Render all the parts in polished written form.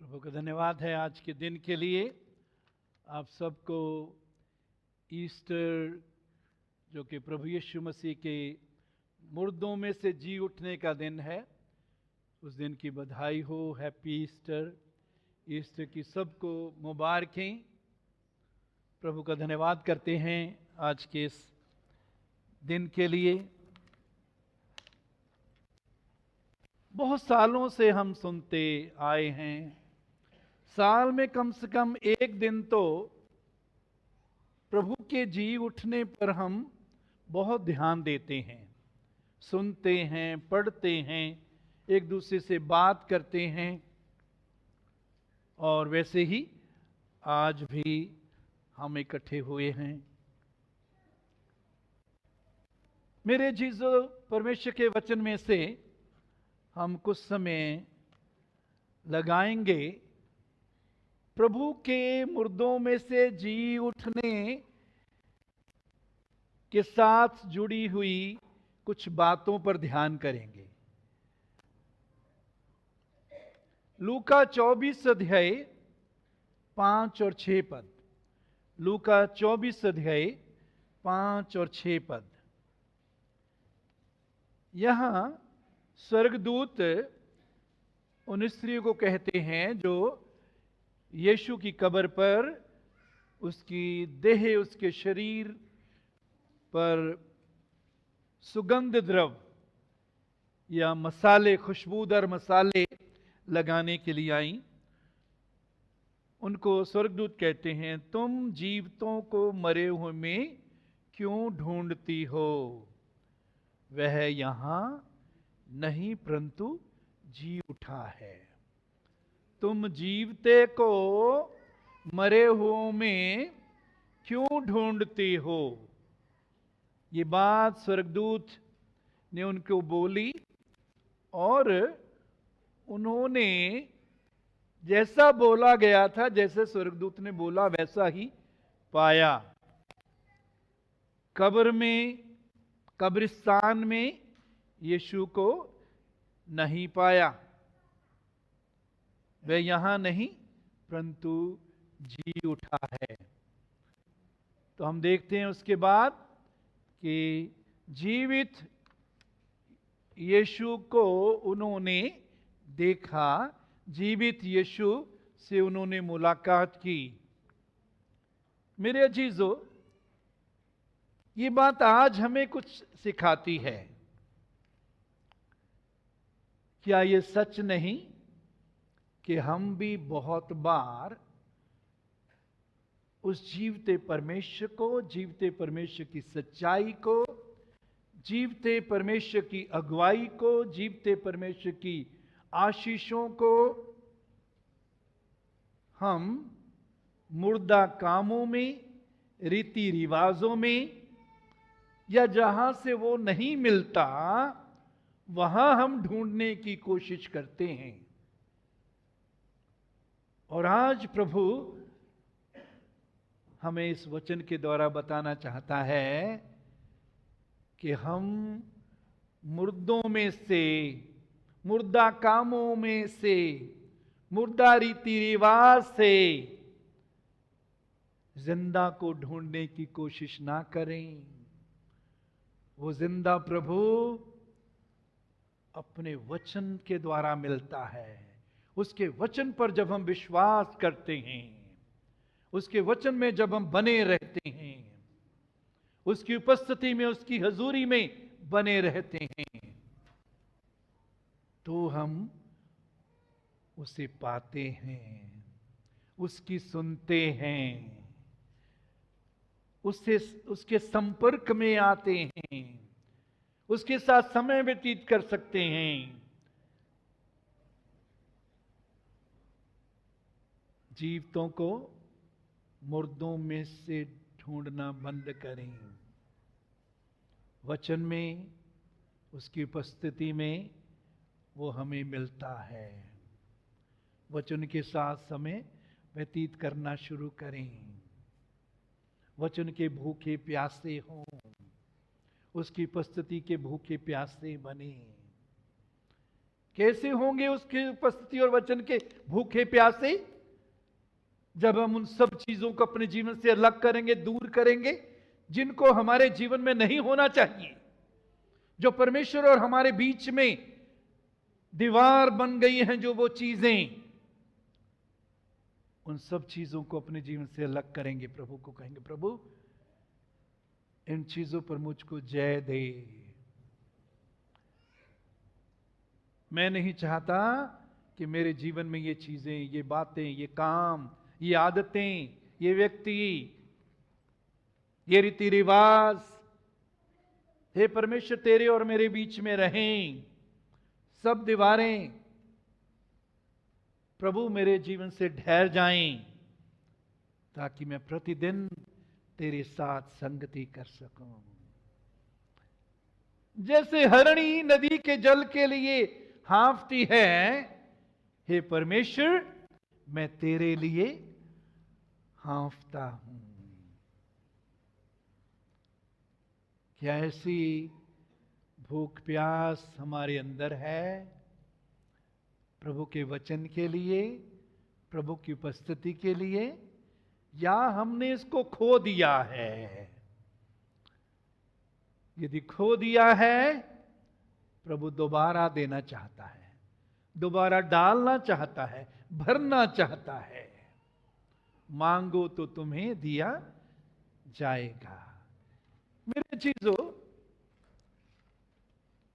प्रभु का धन्यवाद है आज के दिन के लिए। आप सबको ईस्टर, जो कि प्रभु यीशु मसीह के मुर्दों में से जी उठने का दिन है, उस दिन की बधाई हो। Happy Easter. ईस्टर की सबको मुबारकें। प्रभु का धन्यवाद करते हैं आज के इस दिन के लिए। बहुत सालों से हम सुनते आए हैं, साल में कम से कम एक दिन तो प्रभु के जी उठने पर हम बहुत ध्यान देते हैं, सुनते हैं, पढ़ते हैं, एक दूसरे से बात करते हैं। और वैसे ही आज भी हम इकट्ठे हुए हैं। मेरे जीसो परमेश्वर के वचन में से हम कुछ समय लगाएंगे प्रभु के मुर्दों में से जी उठने के साथ जुड़ी हुई कुछ बातों पर ध्यान करेंगे। लूका 24 अध्याय 5 और 6 पद। लूका 24 अध्याय 5 और 6 पद। यहां स्वर्गदूत उन स्त्रियों को कहते हैं जो यीशु की कब्र पर उसकी देह, उसके शरीर पर सुगंध द्रव्य या मसाले, खुशबूदार मसाले लगाने के लिए आई। उनको स्वर्गदूत कहते हैं, तुम जीवितों को मरे हुए में क्यों ढूंढती हो? वह यहां नहीं परंतु जी उठा है। तुम जीवते को मरे हुओं में क्यों ढूंढते हो? ये बात स्वर्गदूत ने उनको बोली और उन्होंने जैसा बोला गया था, जैसे स्वर्गदूत ने बोला वैसा ही पाया। कब्र में, कब्रिस्तान में यीशु को नहीं पाया। वह यहां नहीं परंतु जी उठा है। तो हम देखते हैं उसके बाद कि जीवित यीशु को उन्होंने देखा, जीवित यीशु से उन्होंने मुलाकात की। मेरे अजीजों, ये बात आज हमें कुछ सिखाती है। क्या ये सच नहीं कि हम भी बहुत बार उस जीवते परमेश्वर को, जीवते परमेश्वर की सच्चाई को, जीवते परमेश्वर की अगुवाई को, जीवते परमेश्वर की आशीषों को हम मुर्दा कामों में, रीति रिवाजों में, या जहां से वो नहीं मिलता वहां हम ढूंढने की कोशिश करते हैं। और आज प्रभु हमें इस वचन के द्वारा बताना चाहता है कि हम मुर्दों में से, मुर्दा कामों में से, मुर्दा रीति रिवाज से जिंदा को ढूंढने की कोशिश ना करें। वो जिंदा प्रभु अपने वचन के द्वारा मिलता है। उसके वचन पर जब हम विश्वास करते हैं, उसके वचन में जब हम बने रहते हैं, उसकी उपस्थिति में, उसकी हजूरी में बने रहते हैं, तो हम उसे पाते हैं, उसकी सुनते हैं, उससे, उसके संपर्क में आते हैं, उसके साथ समय व्यतीत कर सकते हैं। जीवितों को मुर्दों में से ढूंढना बंद करें। वचन में, उसकी उपस्थिति में वो हमें मिलता है। वचन के साथ समय व्यतीत करना शुरू करें। वचन के भूखे प्यासे हों, उसकी उपस्थिति के भूखे प्यासे बने। कैसे होंगे उसकी उपस्थिति और वचन के भूखे प्यासे? जब हम उन सब चीजों को अपने जीवन से अलग करेंगे, दूर करेंगे, जिनको हमारे जीवन में नहीं होना चाहिए, जो परमेश्वर और हमारे बीच में दीवार बन गई हैं, जो वो चीजें, उन सब चीजों को अपने जीवन से अलग करेंगे। प्रभु को कहेंगे, प्रभु इन चीजों पर मुझको जय दे। मैं नहीं चाहता कि मेरे जीवन में ये चीजें, ये बातें, ये काम, ये आदतें, ये व्यक्ति, ये रीति रिवाज, हे परमेश्वर, तेरे और मेरे बीच में रहें। सब दीवारें प्रभु मेरे जीवन से ढह जाएं, ताकि मैं प्रतिदिन तेरे साथ संगति कर सकूं। जैसे हरणी नदी के जल के लिए हाँफती है, हे परमेश्वर, मैं तेरे लिए हाँफता हूं। क्या ऐसी भूख प्यास हमारे अंदर है प्रभु के वचन के लिए, प्रभु की उपस्थिति के लिए, या हमने इसको खो दिया है? यदि खो दिया है, प्रभु दोबारा देना चाहता है, दोबारा डालना चाहता है, भरना चाहता है। मांगो तो तुम्हें दिया जाएगा। मेरे चीजों,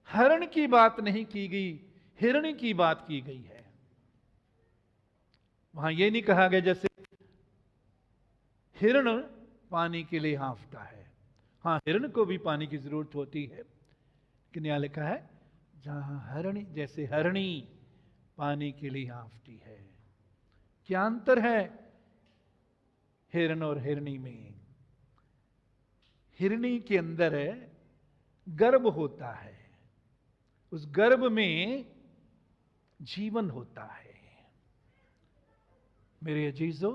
हरण की बात नहीं की गई, हिरणी की बात की गई है। वहां यह नहीं कहा गया जैसे हिरण पानी के लिए हाँफता है। हां, हिरण को भी पानी की जरूरत होती है, लेकिन यहां लिखा है जहां हरणी, जैसे हरणी पानी के लिए हाँफती है। क्या अंतर है हिरण और हिरणी में? हिरणी के अंदर गर्भ होता है, उस गर्भ में जीवन होता है। मेरे अजीजों,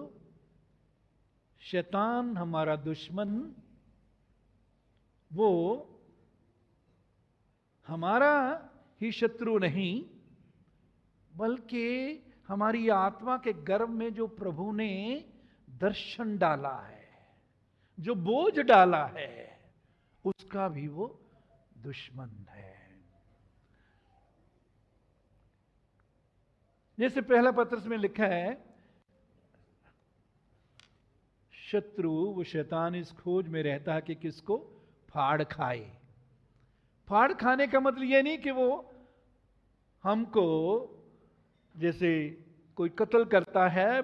शैतान हमारा दुश्मन, वो हमारा ही शत्रु नहीं, बल्कि हमारी आत्मा के गर्भ में जो प्रभु ने दर्शन डाला है, जो बोझ डाला है, उसका भी वो दुश्मन है। जैसे पहला पत्रस में लिखा है, शत्रु वो शैतान इस खोज में रहता है कि किसको फाड़ खाए। फाड़ खाने का मतलब यह नहीं कि वो हमको, जैसे कोई कत्ल करता है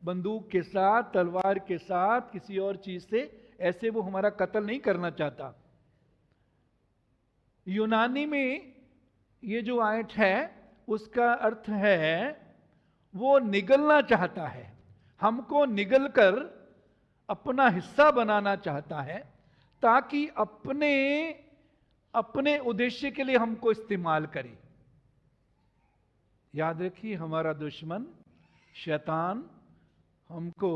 बंदूक के साथ, तलवार के साथ, किसी और चीज से, ऐसे वो हमारा कत्ल नहीं करना चाहता। यूनानी में ये जो आयत है, उसका अर्थ है वो निगलना चाहता है, हमको निगल कर अपना हिस्सा बनाना चाहता है, ताकि अपने अपने उद्देश्य के लिए हमको इस्तेमाल करे। याद रखिए, हमारा दुश्मन शैतान हमको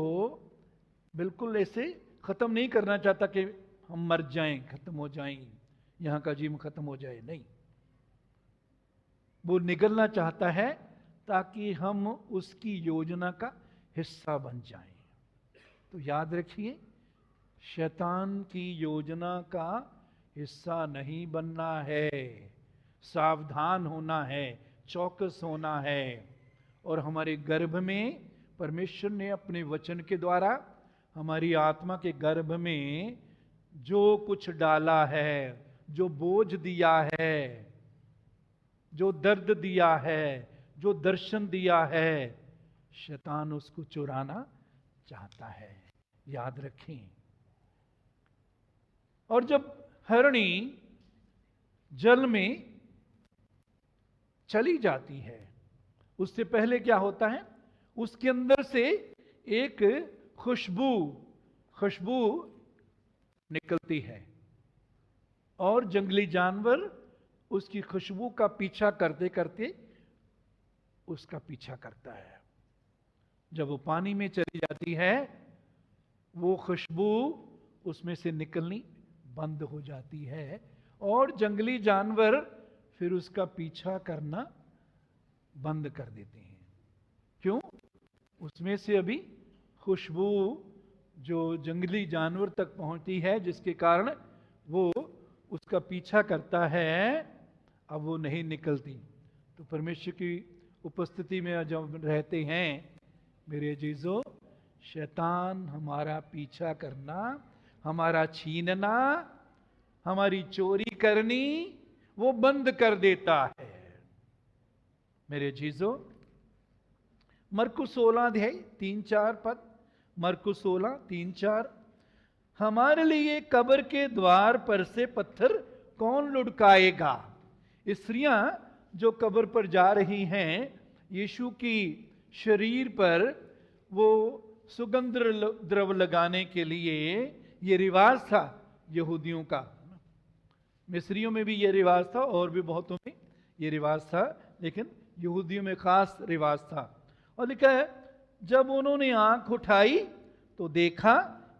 बिल्कुल ऐसे खत्म नहीं करना चाहता कि हम मर जाएं, खत्म हो जाएं, यहां का जीवन खत्म हो जाए। नहीं, वो निगलना चाहता है ताकि हम उसकी योजना का हिस्सा बन जाएं। तो याद रखिए, शैतान की योजना का हिस्सा नहीं बनना है, सावधान होना है, चौकस होना है। और हमारे गर्भ में परमेश्वर ने अपने वचन के द्वारा हमारी आत्मा के गर्भ में जो कुछ डाला है, जो बोझ दिया है, जो दर्द दिया है, जो दर्शन दिया है, शैतान उसको चुराना चाहता है। याद रखें। और जब हरणी जल में चली जाती है, उससे पहले क्या होता है, उसके अंदर से एक खुशबू निकलती है, और जंगली जानवर उसकी खुशबू का पीछा करते करते उसका पीछा करता है। जब वो पानी में चली जाती है, वो खुशबू उसमें से निकलनी बंद हो जाती है, और जंगली जानवर फिर उसका पीछा करना बंद कर देते हैं। क्यों? उसमें से अभी खुशबू जो जंगली जानवर तक पहुंचती है, जिसके कारण वो उसका पीछा करता है, अब वो नहीं निकलती। तो परमेश्वर की उपस्थिति में जब रहते हैं मेरे अजीजों, शैतान हमारा पीछा करना, हमारा छीनना, हमारी चोरी करनी वो बंद कर देता है। मेरे अजीजों, मरकुस 16 अध्याय 3-4 पद, मरकुस 16 3-4, हमारे लिए कब्र के द्वार पर से पत्थर कौन लुढ़काएगा। स्त्रियां जो कब्र पर जा रही हैं, यीशु की शरीर पर वो सुगंध द्रव लगाने के लिए, ये रिवाज था यहूदियों का। मिस्रियों में भी ये रिवाज था और भी बहुतों में ये रिवाज था, लेकिन यहूदियों में खास रिवाज था। और लिखा है जब उन्होंने आंख उठाई तो देखा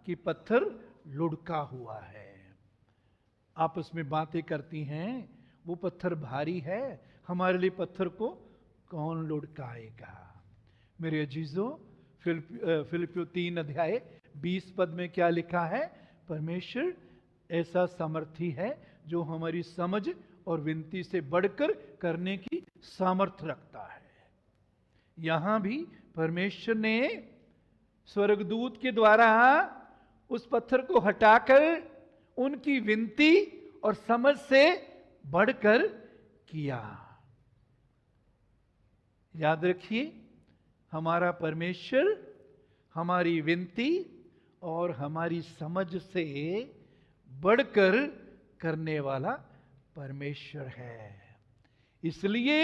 कि पत्थर लुढ़का हुआ है। आपस में बातें करती हैं, वो पत्थर भारी है, हमारे लिए पत्थर को कौन लुढ़काएगा। मेरे अजीजों, फिलिपियों 3 अध्याय 20 पद में क्या लिखा है? परमेश्वर ऐसा सामर्थी है जो हमारी समझ और विनती से बढ़कर करने की सामर्थ्य रखता है। यहां भी परमेश्वर ने स्वर्गदूत के द्वारा उस पत्थर को हटाकर उनकी विनती और समझ से बढ़कर किया। याद रखिए, हमारा परमेश्वर हमारी विनती और हमारी समझ से बढ़कर करने वाला परमेश्वर है। इसलिए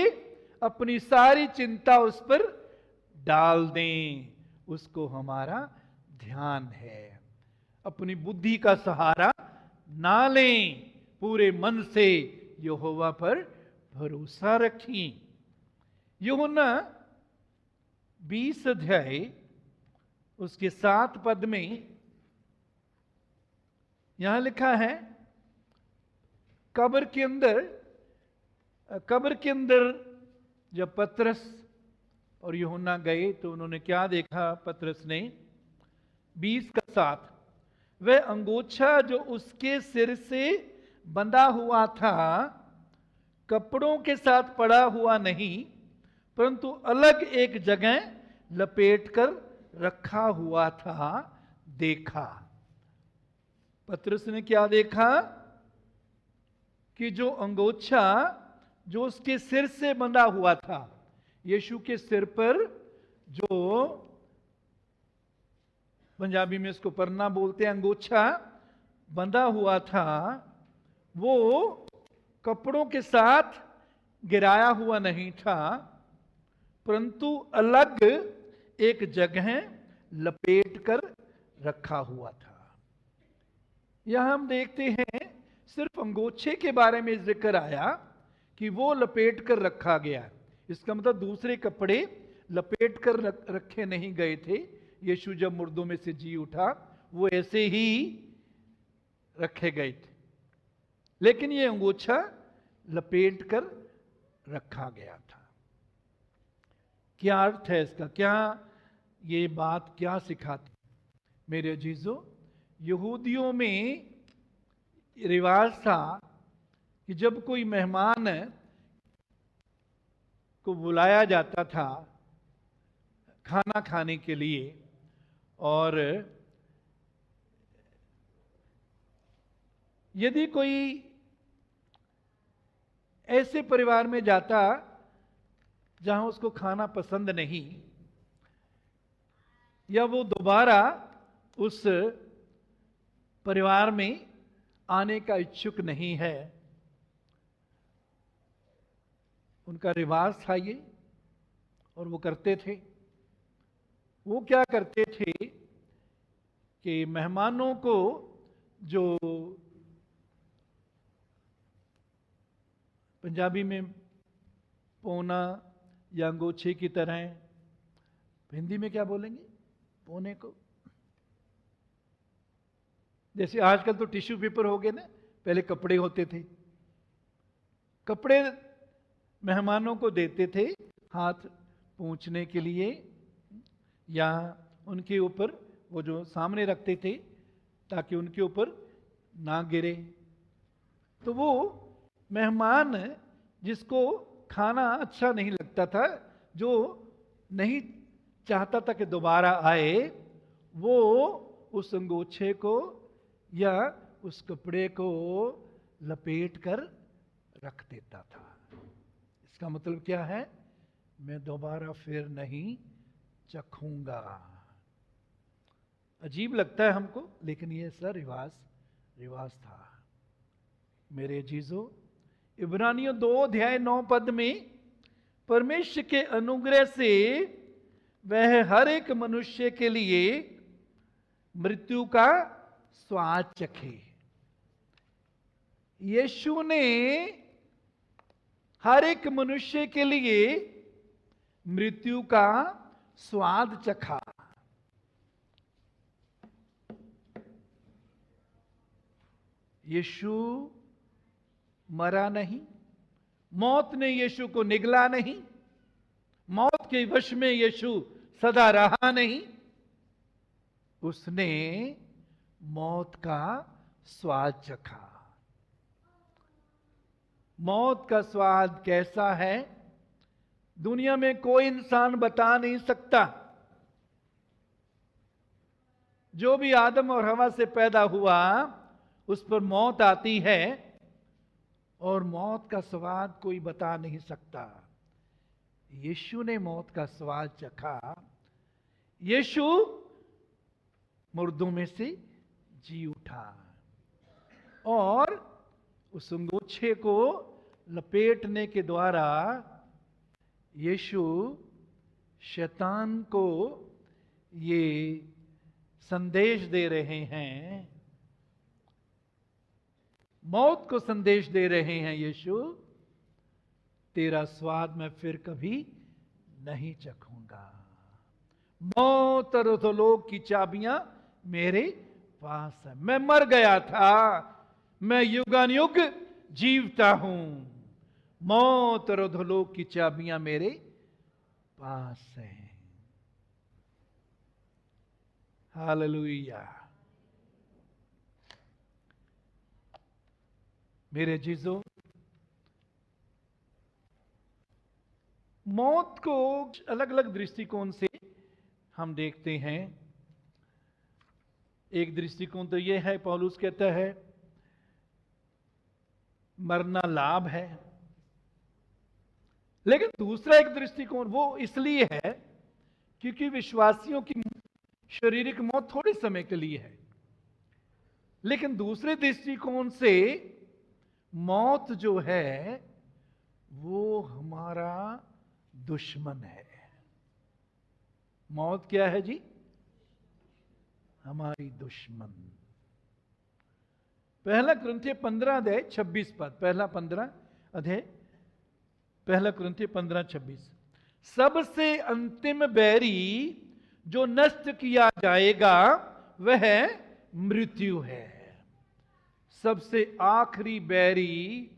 अपनी सारी चिंता उस पर डाल दें, उसको हमारा ध्यान है। अपनी बुद्धि का सहारा ना लें, पूरे मन से यहोवा पर भरोसा रखें। यूहन्ना 20 अध्याय उसके 7 पद में यहां लिखा है, कब्र के अंदर जब पतरस और यूहन्ना गए तो उन्होंने क्या देखा? पतरस ने 20:7, वह अंगोछा जो उसके सिर से बंधा हुआ था कपड़ों के साथ पड़ा हुआ नहीं, परंतु अलग एक जगह लपेटकर रखा हुआ था, देखा। पतरस ने क्या देखा? कि जो अंगोछा जो उसके सिर से बंधा हुआ था, यीशु के सिर पर जो पंजाबी में इसको परना बोलते हैं, अंगोछा बंधा हुआ था, वो कपड़ों के साथ गिराया हुआ नहीं था, परंतु अलग एक जगह लपेट कर रखा हुआ था। यहां हम देखते हैं सिर्फ अंगोछे के बारे में जिक्र आया कि वो लपेट कर रखा गया। इसका मतलब दूसरे कपड़े लपेट कर रखे नहीं गए थे। यीशु जब मुर्दों में से जी उठा, वो ऐसे ही रखे गए थे, लेकिन ये अंगोछा लपेट कर रखा गया था। क्या अर्थ है इसका? क्या ये बात क्या सिखाती? मेरे अजीजों, यहूदियों में रिवाज था कि जब कोई मेहमान को बुलाया जाता था खाना खाने के लिए, और यदि कोई ऐसे परिवार में जाता जहां उसको खाना पसंद नहीं, या वो दोबारा उस परिवार में आने का इच्छुक नहीं है, उनका रिवाज था ये, और वो करते थे। वो क्या करते थे कि मेहमानों को जो पंजाबी में पोना या अंगोछे की तरह, हिंदी में क्या बोलेंगे पोने को? जैसे आजकल तो टिश्यू पेपर हो गए ना, पहले कपड़े होते थे। कपड़े मेहमानों को देते थे हाथ पोंछने के लिए, या उनके ऊपर वो जो सामने रखते थे ताकि उनके ऊपर ना गिरे। तो वो मेहमान जिसको खाना अच्छा नहीं लगता था, जो नहीं चाहता था कि दोबारा आए, वो उस अंगोछे को या उस कपड़े को लपेट कर रख देता था। इसका मतलब क्या है? मैं दोबारा फिर नहीं चखूंगा। अजीब लगता है हमको, लेकिन ये ऐसा रिवाज था। मेरे अजीजों, इब्रानियों 2:9 में परमेश्वर के अनुग्रह से वह हर एक मनुष्य के लिए मृत्यु का स्वाद चखे। यीशु ने हर एक मनुष्य के लिए मृत्यु का स्वाद चखा। यीशु मरा नहीं, मौत ने यीशु को निगला नहीं, मौत के वश में यीशु सदा रहा नहीं। उसने मौत का स्वाद चखा। मौत का स्वाद कैसा है, दुनिया में कोई इंसान बता नहीं सकता। जो भी आदम और हवा से पैदा हुआ, उस पर मौत आती है, और मौत का स्वाद कोई बता नहीं सकता। यीशु ने मौत का स्वाद चखा। यीशु मुर्दों में से जी उठा, और उस अंगोछे को लपेटने के द्वारा यीशु शैतान को ये संदेश दे रहे हैं, मौत को संदेश दे रहे हैं, यीशु तेरा स्वाद मैं फिर कभी नहीं चखूंगा। मौत और अधोलोक की चाबियां मेरे पास है। मैं मर गया था, मैं युगानुयुग जीवता हूं। मौत और अधोलोक की चाबियां मेरे पास हैं। हालेलुया। मेरे जीजो, मौत को अलग अलग दृष्टिकोण से हम देखते हैं। एक दृष्टिकोण तो यह है, पौलुस कहता है मरना लाभ है। लेकिन दूसरा एक दृष्टिकोण वो इसलिए है क्योंकि विश्वासियों की शारीरिक मौत थोड़े समय के लिए है। लेकिन दूसरे दृष्टिकोण से मौत जो है वो हमारा दुश्मन है। मौत क्या है जी? हमारी दुश्मन। पहला कुरिन्थियों 15:26 पहला कुरिन्थियों 15:26। सबसे अंतिम बैरी जो नष्ट किया जाएगा वह मृत्यु है। सबसे आखिरी बैरी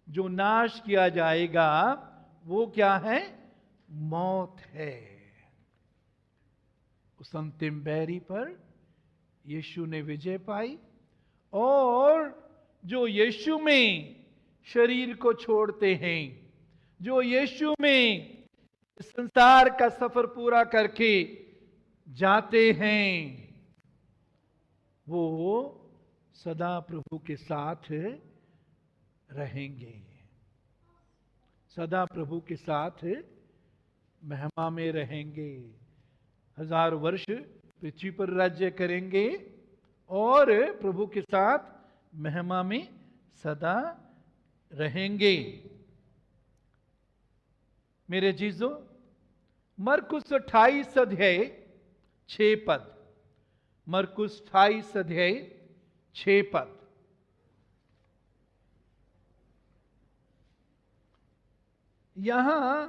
जो नाश किया जाएगा वो क्या है? मौत है। उस अंतिम बैरी पर यीशु ने विजय पाई, और जो यीशु में शरीर को छोड़ते हैं, जो यीशु में संसार का सफर पूरा करके जाते हैं, वो सदा प्रभु के साथ रहेंगे। सदा प्रभु के साथ महिमा में रहेंगे। 1000 वर्ष पृथ्वी पर राज्य करेंगे और प्रभु के साथ महिमा में सदा रहेंगे। मेरे जीजों, मरकुस 28:6 मरकुस 28:6। यहां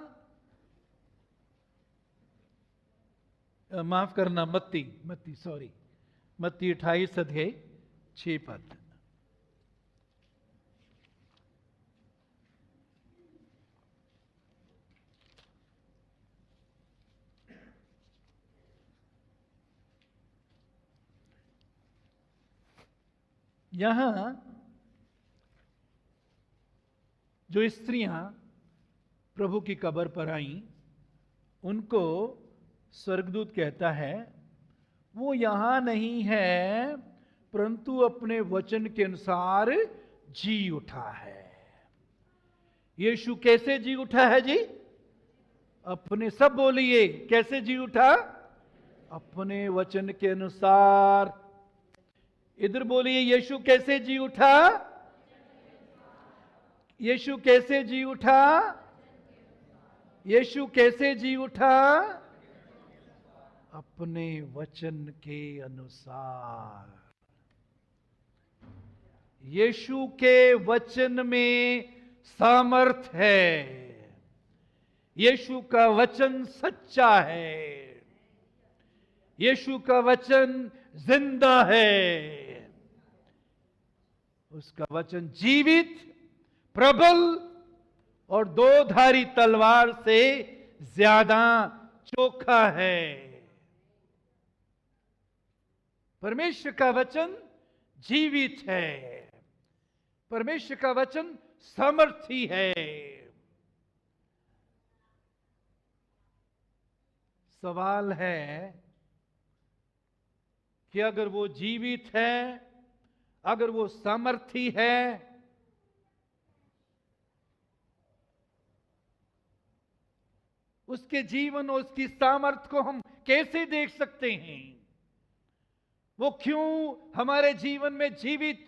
माफ करना, मत्ती 28:6। यहां जो स्त्रियां प्रभु की कब्र पर आईं, उनको स्वर्गदूत कहता है वो यहां नहीं है, परंतु अपने वचन के अनुसार जी उठा है। यीशु कैसे जी उठा है जी? अपने, सब बोलिए, कैसे जी उठा? अपने वचन के अनुसार। इधर बोलिए, यीशु कैसे जी उठा? यीशु कैसे जी उठा? यीशु कैसे जी उठा? अपने वचन के अनुसार। यीशु के वचन में सामर्थ है। यीशु का वचन सच्चा है। यीशु का वचन जिंदा है। उसका वचन जीवित, प्रबल और दो धारी तलवार से ज्यादा चोखा है। परमेश्वर का वचन जीवित है। परमेश्वर का वचन सामर्थी है। सवाल है कि अगर वो जीवित है, अगर वो सामर्थी है, उसके जीवन और उसकी सामर्थ्य को हम कैसे देख सकते हैं? वो क्यों हमारे जीवन में जीवित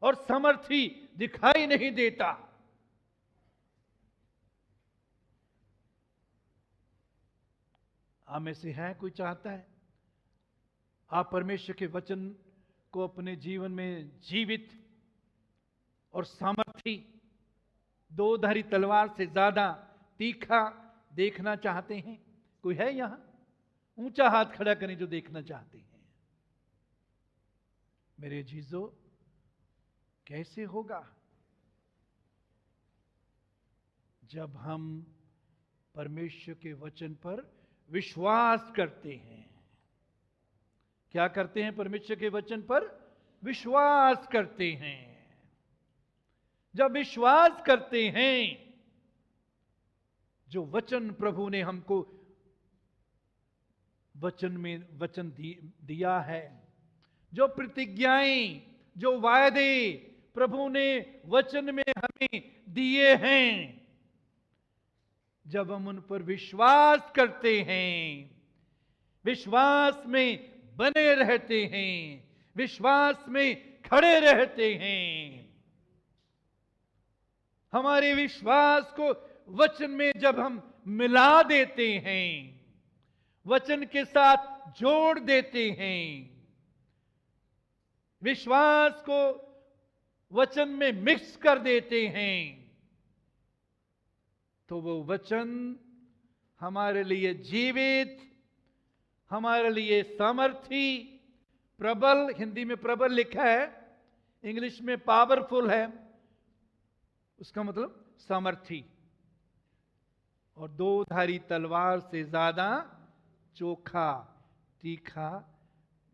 और सामर्थी दिखाई नहीं देता? आप में से है कोई चाहता है आप परमेश्वर के वचन को अपने जीवन में जीवित और सामर्थी, दो धारी तलवार से ज्यादा तीखा देखना चाहते हैं? कोई है यहां? ऊंचा हाथ खड़ा करें जो देखना चाहते हैं। मेरे जीजो, कैसे होगा? जब हम परमेश्वर के वचन पर विश्वास करते हैं। क्या करते हैं? परमेश्वर के वचन पर विश्वास करते हैं। जब विश्वास करते हैं, जो वचन प्रभु ने हमको वचन में वचन दिया है, जो प्रतिज्ञाएं, जो वायदे प्रभु ने वचन में हमें दिए हैं, जब हम उन पर विश्वास करते हैं, विश्वास में बने रहते हैं, विश्वास में खड़े रहते हैं, हमारे विश्वास को वचन में जब हम मिला देते हैं, वचन के साथ जोड़ देते हैं, विश्वास को वचन में मिक्स कर देते हैं, तो वो वचन हमारे लिए जीवित, हमारे लिए सामर्थी, प्रबल, हिंदी में प्रबल लिखा है, इंग्लिश में पावरफुल है, उसका मतलब सामर्थी, और दो धारी तलवार से ज्यादा चोखा, तीखा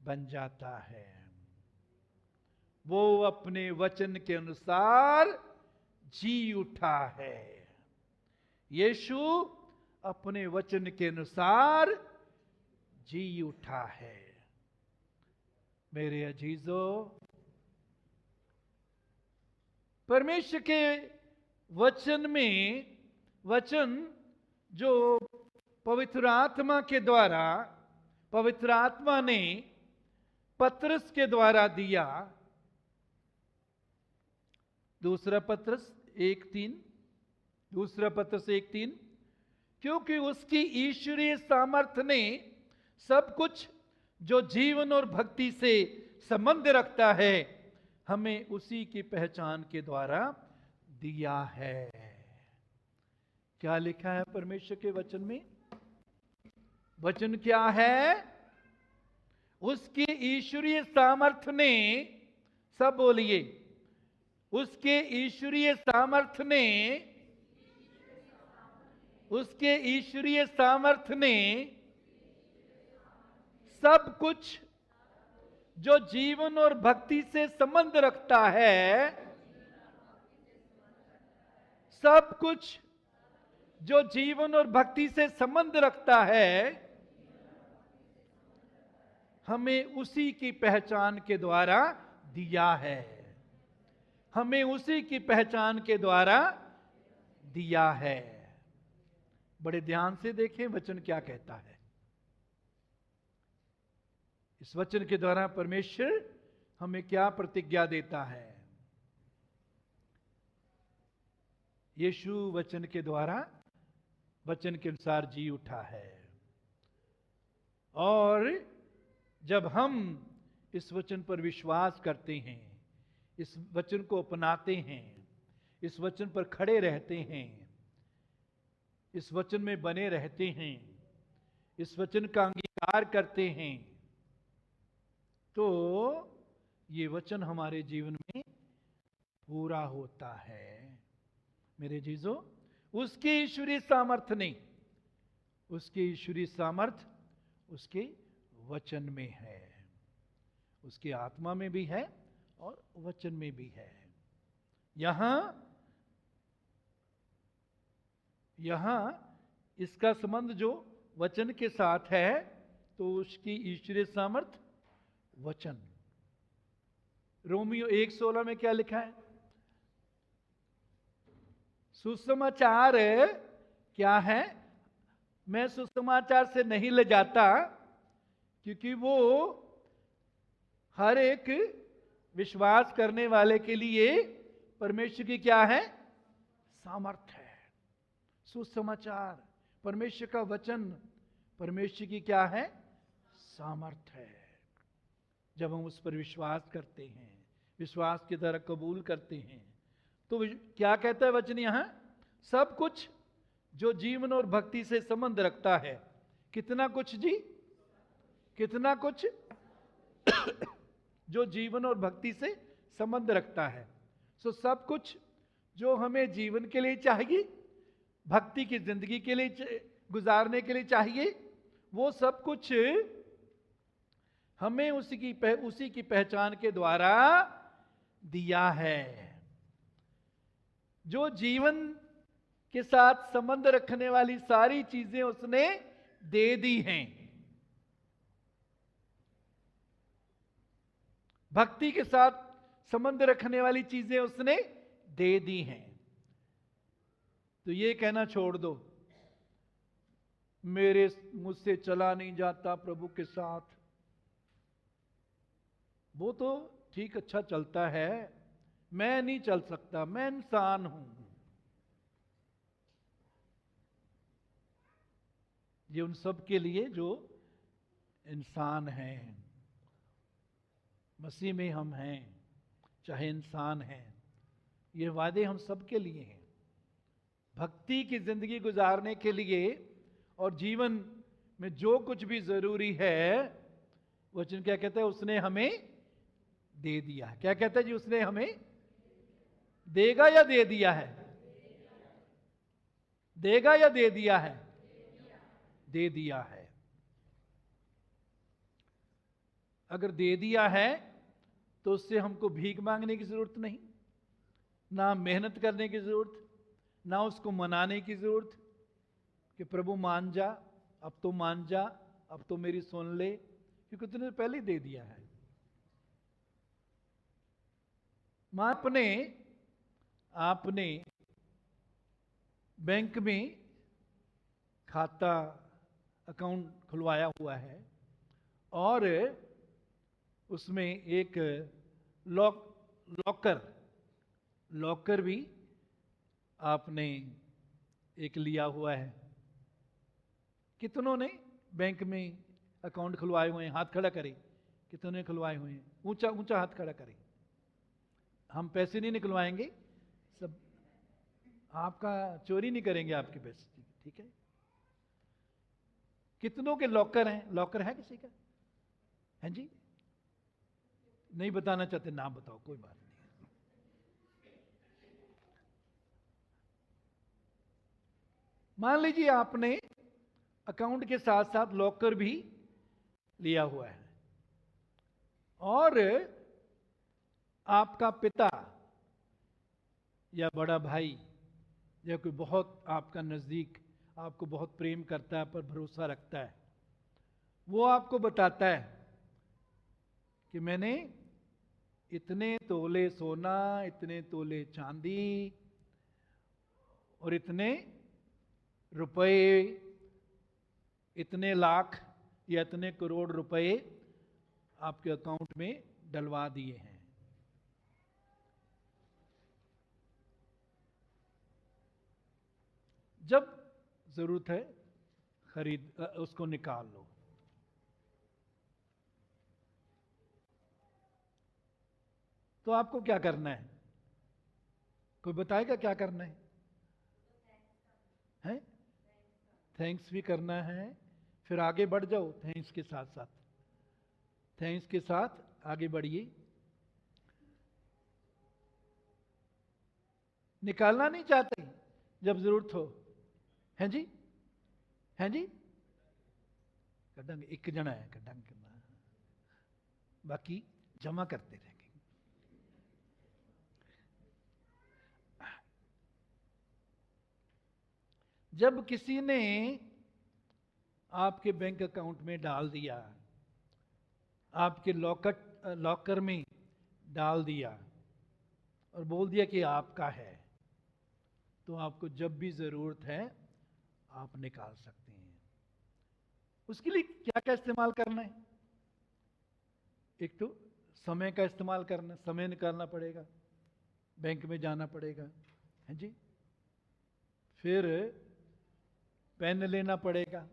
बन जाता है। वो अपने वचन के अनुसार जी उठा है। यीशु अपने वचन के अनुसार जी उठा है। मेरे अजीजों, परमेश्वर के वचन में, वचन जो पवित्र आत्मा के द्वारा, पवित्र आत्मा ने पतरस के द्वारा दिया, दूसरा पतरस 1:3, दूसरा पतरस 1:3, क्योंकि उसकी ईश्वरीय सामर्थ्य ने सब कुछ जो जीवन और भक्ति से संबंध रखता है, हमें उसी की पहचान के द्वारा दिया है। क्या लिखा है परमेश्वर के वचन में? वचन क्या है? उसकी ईश्वरीय सामर्थ्य ने, सब बोलिए, उसके ईश्वरीय सामर्थ्य ने, उसके ईश्वरीय सामर्थ्य ने सब कुछ जो जीवन और भक्ति से संबंध रखता है, सब कुछ जो जीवन और भक्ति से संबंध रखता है, हमें उसी की पहचान के द्वारा दिया है। हमें उसी की पहचान के द्वारा दिया है। बड़े ध्यान से देखें वचन क्या कहता है। इस वचन के द्वारा परमेश्वर हमें क्या प्रतिज्ञा देता है। यीशु वचन के द्वारा, वचन के अनुसार जी उठा है। और जब हम इस वचन पर विश्वास करते हैं, इस वचन को अपनाते हैं, इस वचन पर खड़े रहते हैं, इस वचन में बने रहते हैं, इस वचन का अंगीकार करते हैं, तो ये वचन हमारे जीवन में पूरा होता है। मेरे जीजों, उसकी ईश्वरीय सामर्थ्य नहीं, उसकी ईश्वरीय सामर्थ्य उसके वचन में है। उसकी आत्मा में भी है और वचन में भी है। यहां इसका संबंध जो वचन के साथ है, तो उसकी ईश्वरीय सामर्थ्य वचन। रोमियो 1:16 में क्या लिखा है? सुसमाचार क्या है? मैं सुसमाचार से नहीं ले जाता, क्योंकि वो हर एक विश्वास करने वाले के लिए परमेश्वर की क्या है? सामर्थ है। सुसमाचार, परमेश्वर का वचन, परमेश्वर की क्या है? सामर्थ है। जब हम उस पर विश्वास करते हैं, विश्वास की तरह कबूल करते हैं, तो क्या कहता है वचन यहां? सब कुछ जो जीवन और भक्ति से संबंध रखता है। कितना कुछ जी? कितना कुछ? जो जीवन और भक्ति से संबंध रखता है। सो सब कुछ जो हमें जीवन के लिए चाहिए, भक्ति की जिंदगी के लिए गुजारने के लिए चाहिए, वो सब कुछ हमें उसी की पहचान के द्वारा दिया है। जो जीवन के साथ संबंध रखने वाली सारी चीजें उसने दे दी हैं। भक्ति के साथ संबंध रखने वाली चीजें उसने दे दी हैं। तो ये कहना छोड़ दो, मुझसे चला नहीं जाता प्रभु के साथ, वो तो ठीक अच्छा चलता है, मैं नहीं चल सकता, मैं इंसान हूं। ये उन सब के लिए जो इंसान हैं, मसीह में हम हैं, चाहे इंसान हैं, ये वादे हम सब के लिए हैं। भक्ति की जिंदगी गुजारने के लिए और जीवन में जो कुछ भी जरूरी है, वचन क्या कहता है? उसने हमें दे दिया। क्या कहता है जी? उसने हमें देगा या दे दिया है? देगा या दे दिया है? दे दिया है। अगर दे दिया है तो उससे हमको भीख मांगने की जरूरत नहीं, ना मेहनत करने की जरूरत, ना उसको मनाने की जरूरत कि प्रभु मान जा, अब तो मान जा, अब तो मेरी सुन ले, क्योंकि तुमने पहले ही दे दिया है। आपने बैंक में खाता अकाउंट खुलवाया हुआ है और उसमें एक लॉकर भी आपने एक लिया हुआ है। कितनों ने बैंक में अकाउंट खुलवाए हुए हैं? हाथ खड़ा करें। कितनों ने खुलवाए हुए हैं? ऊंचा ऊंचा हाथ खड़ा करें। हम पैसे नहीं निकलवाएंगे, सब आपका चोरी नहीं करेंगे आपके पैसे, ठीक है? कितनों के लॉकर हैं? लॉकर है किसी का? है जी? नहीं बताना चाहते, नाम बताओ, कोई बात नहीं। मान लीजिए आपने अकाउंट के साथ साथ लॉकर भी लिया हुआ है, और आपका पिता या बड़ा भाई या कोई बहुत आपका नज़दीक आपको बहुत प्रेम करता है, पर भरोसा रखता है, वो आपको बताता है कि मैंने इतने तोले सोना, इतने तोले चांदी और इतने रुपए, इतने लाख या इतने करोड़ रुपए आपके अकाउंट में डलवा दिए हैं। जब जरूरत है उसको निकाल लो। तो आपको क्या करना है? कोई बताएगा क्या करना है? हैं? थैंक्स भी करना है, फिर आगे बढ़ जाओ थैंक्स के साथ साथ, थैंक्स के साथ आगे बढ़िए। निकालना नहीं चाहते जब जरूरत हो? हैं जी? हैं जी? कढ़ंगे एक जना है, कढ़ंगे बाकी जमा करते रहेंगे। जब किसी ने आपके बैंक अकाउंट में डाल दिया, आपके लॉकर में डाल दिया और बोल दिया कि आपका है, तो आपको जब भी जरूरत है आप निकाल सकते हैं। उसके लिए क्या क्या इस्तेमाल करना है? एक तो समय का इस्तेमाल करना, समय निकालना पड़ेगा, बैंक में जाना पड़ेगा, है जी। फिर पेन लेना पड़ेगा,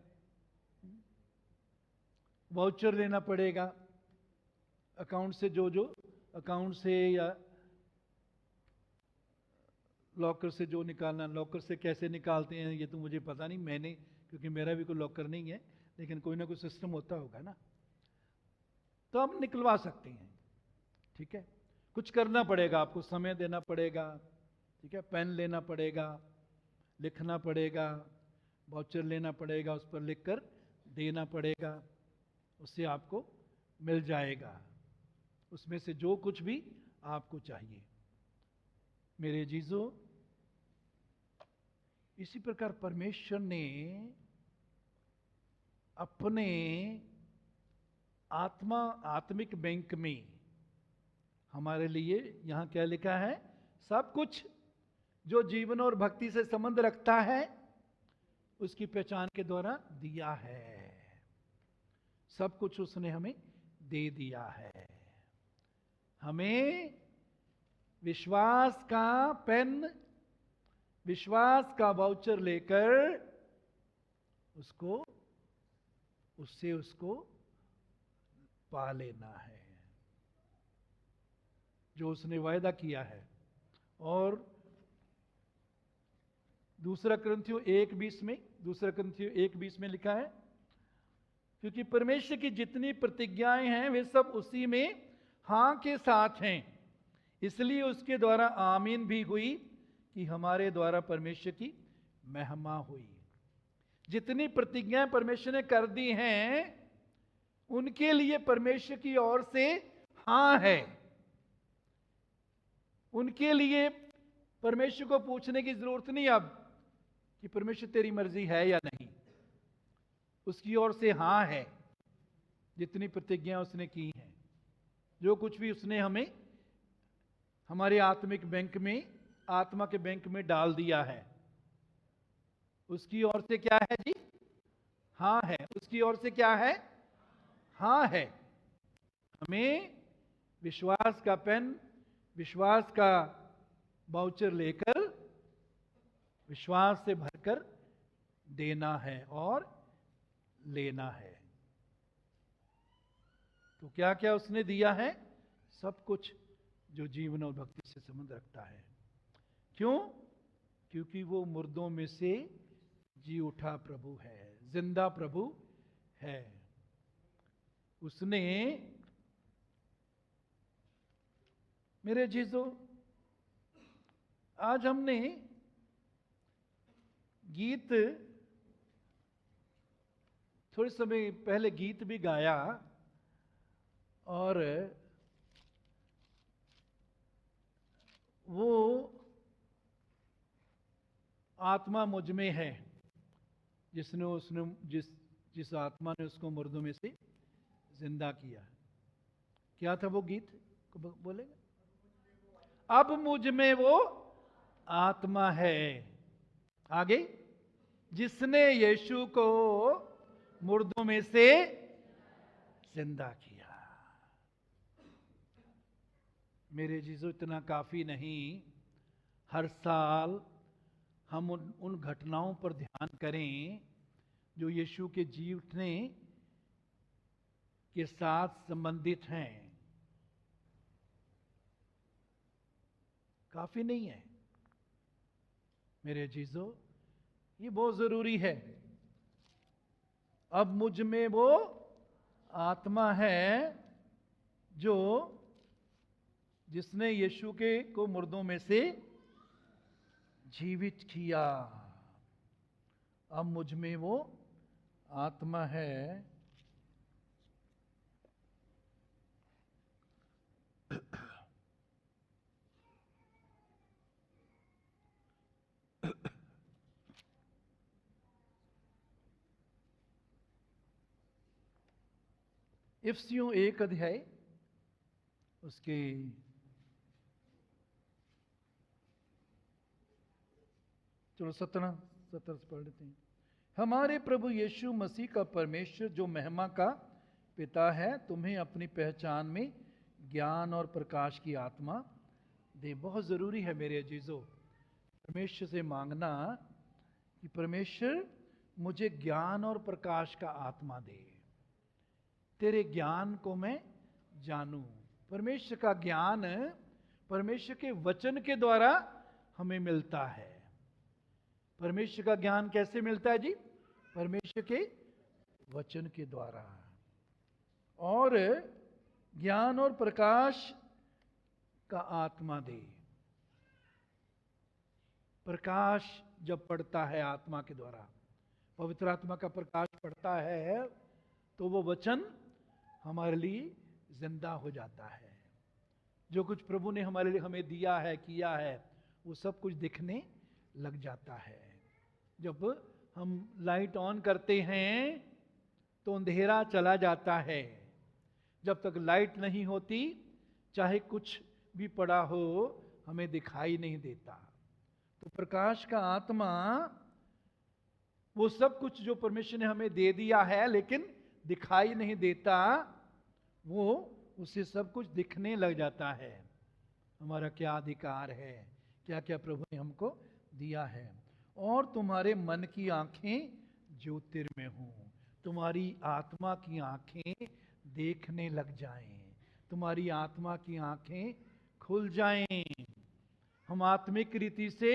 वाउचर लेना पड़ेगा, अकाउंट से जो अकाउंट से या लॉकर से जो निकालना। लॉकर से कैसे निकालते हैं ये तो मुझे पता नहीं, मैंने क्योंकि मेरा भी कोई लॉकर नहीं है, लेकिन कोई ना कोई सिस्टम होता होगा ना, तो हम निकलवा सकते हैं। ठीक है, कुछ करना पड़ेगा, आपको समय देना पड़ेगा, ठीक है, पेन लेना पड़ेगा, लिखना पड़ेगा, वाउचर लेना पड़ेगा, उस पर लिखकर देना पड़ेगा, उससे आपको मिल जाएगा उसमें से जो कुछ भी आपको चाहिए। मेरे जीजो, इसी प्रकार परमेश्वर ने अपने आत्मिक बैंक में हमारे लिए यहां क्या लिखा है? सब कुछ जो जीवन और भक्ति से संबंध रखता है उसकी पहचान के द्वारा दिया है। सब कुछ उसने हमें दे दिया है। हमें विश्वास का पेन, विश्वास का वाउचर लेकर उसको पा लेना है जो उसने वायदा किया है। और दूसरा कुरिन्थियों 1:20 में लिखा है, क्योंकि परमेश्वर की जितनी प्रतिज्ञाएं हैं वे सब उसी में हां के साथ हैं, इसलिए उसके द्वारा आमीन भी हुई कि हमारे द्वारा परमेश्वर की महिमा हुई। जितनी प्रतिज्ञाएं परमेश्वर ने कर दी हैं उनके लिए परमेश्वर की ओर से हां है। उनके लिए परमेश्वर को पूछने की जरूरत नहीं अब कि परमेश्वर तेरी मर्जी है या नहीं, उसकी ओर से हां है। जितनी प्रतिज्ञा उसने की हैं, जो कुछ भी उसने हमें हमारे आत्मिक बैंक में, आत्मा के बैंक में डाल दिया है, उसकी ओर से क्या है जी? हां है। उसकी ओर से क्या है? हां है। हमें विश्वास का पेन, विश्वास का वाउचर लेकर विश्वास से भरकर देना है और लेना है। तो क्या क्या उसने दिया है? सब कुछ जो जीवन और भक्ति से संबंध रखता है। क्यों? क्योंकि वो मुर्दों में से जी उठा प्रभु है, जिंदा प्रभु है। उसने, मेरे जीजो, आज हमने गीत, थोड़े समय पहले गीत भी गाया और वो आत्मा मुझ में है जिसने उसने जिस आत्मा ने उसको मुर्दों में से जिंदा किया। क्या था वो गीत को बोलेगा? अब मुझ में वो आत्मा है। आगे, जिसने यीशु को मुर्दों में से जिंदा किया। मेरे जीजो, इतना काफी नहीं, हर साल हम उन घटनाओं पर ध्यान करें जो यीशु के जी उठने के साथ संबंधित हैं। काफी नहीं है मेरे जीजो, ये बहुत जरूरी है। अब मुझ में वो आत्मा है जो जिसने यीशु को मुर्दों में से जीवित किया। अब मुझ में वो आत्मा है इफ्सियों 1 अध्याय उसके 17 से पढ़ लेते हैं। हमारे प्रभु यीशु मसीह का परमेश्वर जो महिमा का पिता है तुम्हें अपनी पहचान में ज्ञान और प्रकाश की आत्मा दे। बहुत जरूरी है मेरे अजीजों परमेश्वर से मांगना कि परमेश्वर मुझे ज्ञान और प्रकाश का आत्मा दे, तेरे ज्ञान को मैं जानूं। परमेश्वर का ज्ञान परमेश्वर के वचन के द्वारा हमें मिलता है। परमेश्वर का ज्ञान कैसे मिलता है जी? परमेश्वर के वचन के द्वारा। और ज्ञान और प्रकाश का आत्मा दे। प्रकाश जब पड़ता है आत्मा के द्वारा, पवित्र आत्मा का प्रकाश पड़ता है तो वो वचन हमारे लिए जिंदा हो जाता है। जो कुछ प्रभु ने हमारे लिए हमें दिया है, किया है, वो सब कुछ दिखने लग जाता है। जब हम लाइट ऑन करते हैं तो अंधेरा चला जाता है। जब तक लाइट नहीं होती चाहे कुछ भी पड़ा हो हमें दिखाई नहीं देता। तो प्रकाश का आत्मा वो सब कुछ जो परमेश्वर ने हमें दे दिया है लेकिन दिखाई नहीं देता, वो उससे सब कुछ दिखने लग जाता है। हमारा क्या अधिकार है, क्या क्या प्रभु ने हमको दिया है। और तुम्हारे मन की आंखें ज्योतिर्मय हों, तुम्हारी आत्मा की आंखें देखने लग जाएं, तुम्हारी आत्मा की आंखें खुल जाएं, हम आत्मिक रीति से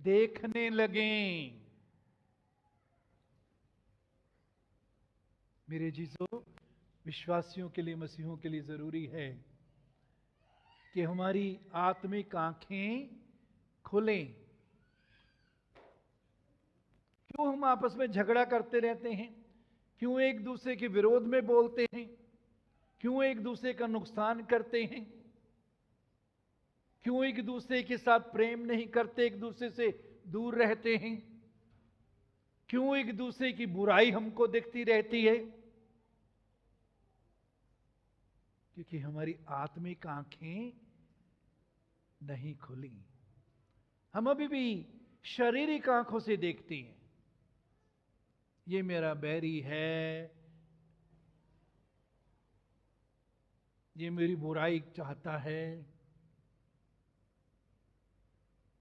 देखने लगें। मेरे जीजो, विश्वासियों के लिए, मसीहों के लिए जरूरी है कि हमारी आत्मिक आंखें खुलें। क्यों हम आपस में झगड़ा करते रहते हैं? क्यों एक दूसरे के विरोध में बोलते हैं? क्यों एक दूसरे का नुकसान करते हैं? क्यों एक दूसरे के साथ प्रेम नहीं करते, एक दूसरे से दूर रहते हैं? क्यों एक दूसरे की बुराई हमको दिखती रहती है? क्योंकि हमारी आत्मिक आंखें नहीं खुली। हम अभी भी शारीरिक आंखों से देखते हैं, ये मेरा बैरी है, ये मेरी बुराई चाहता है,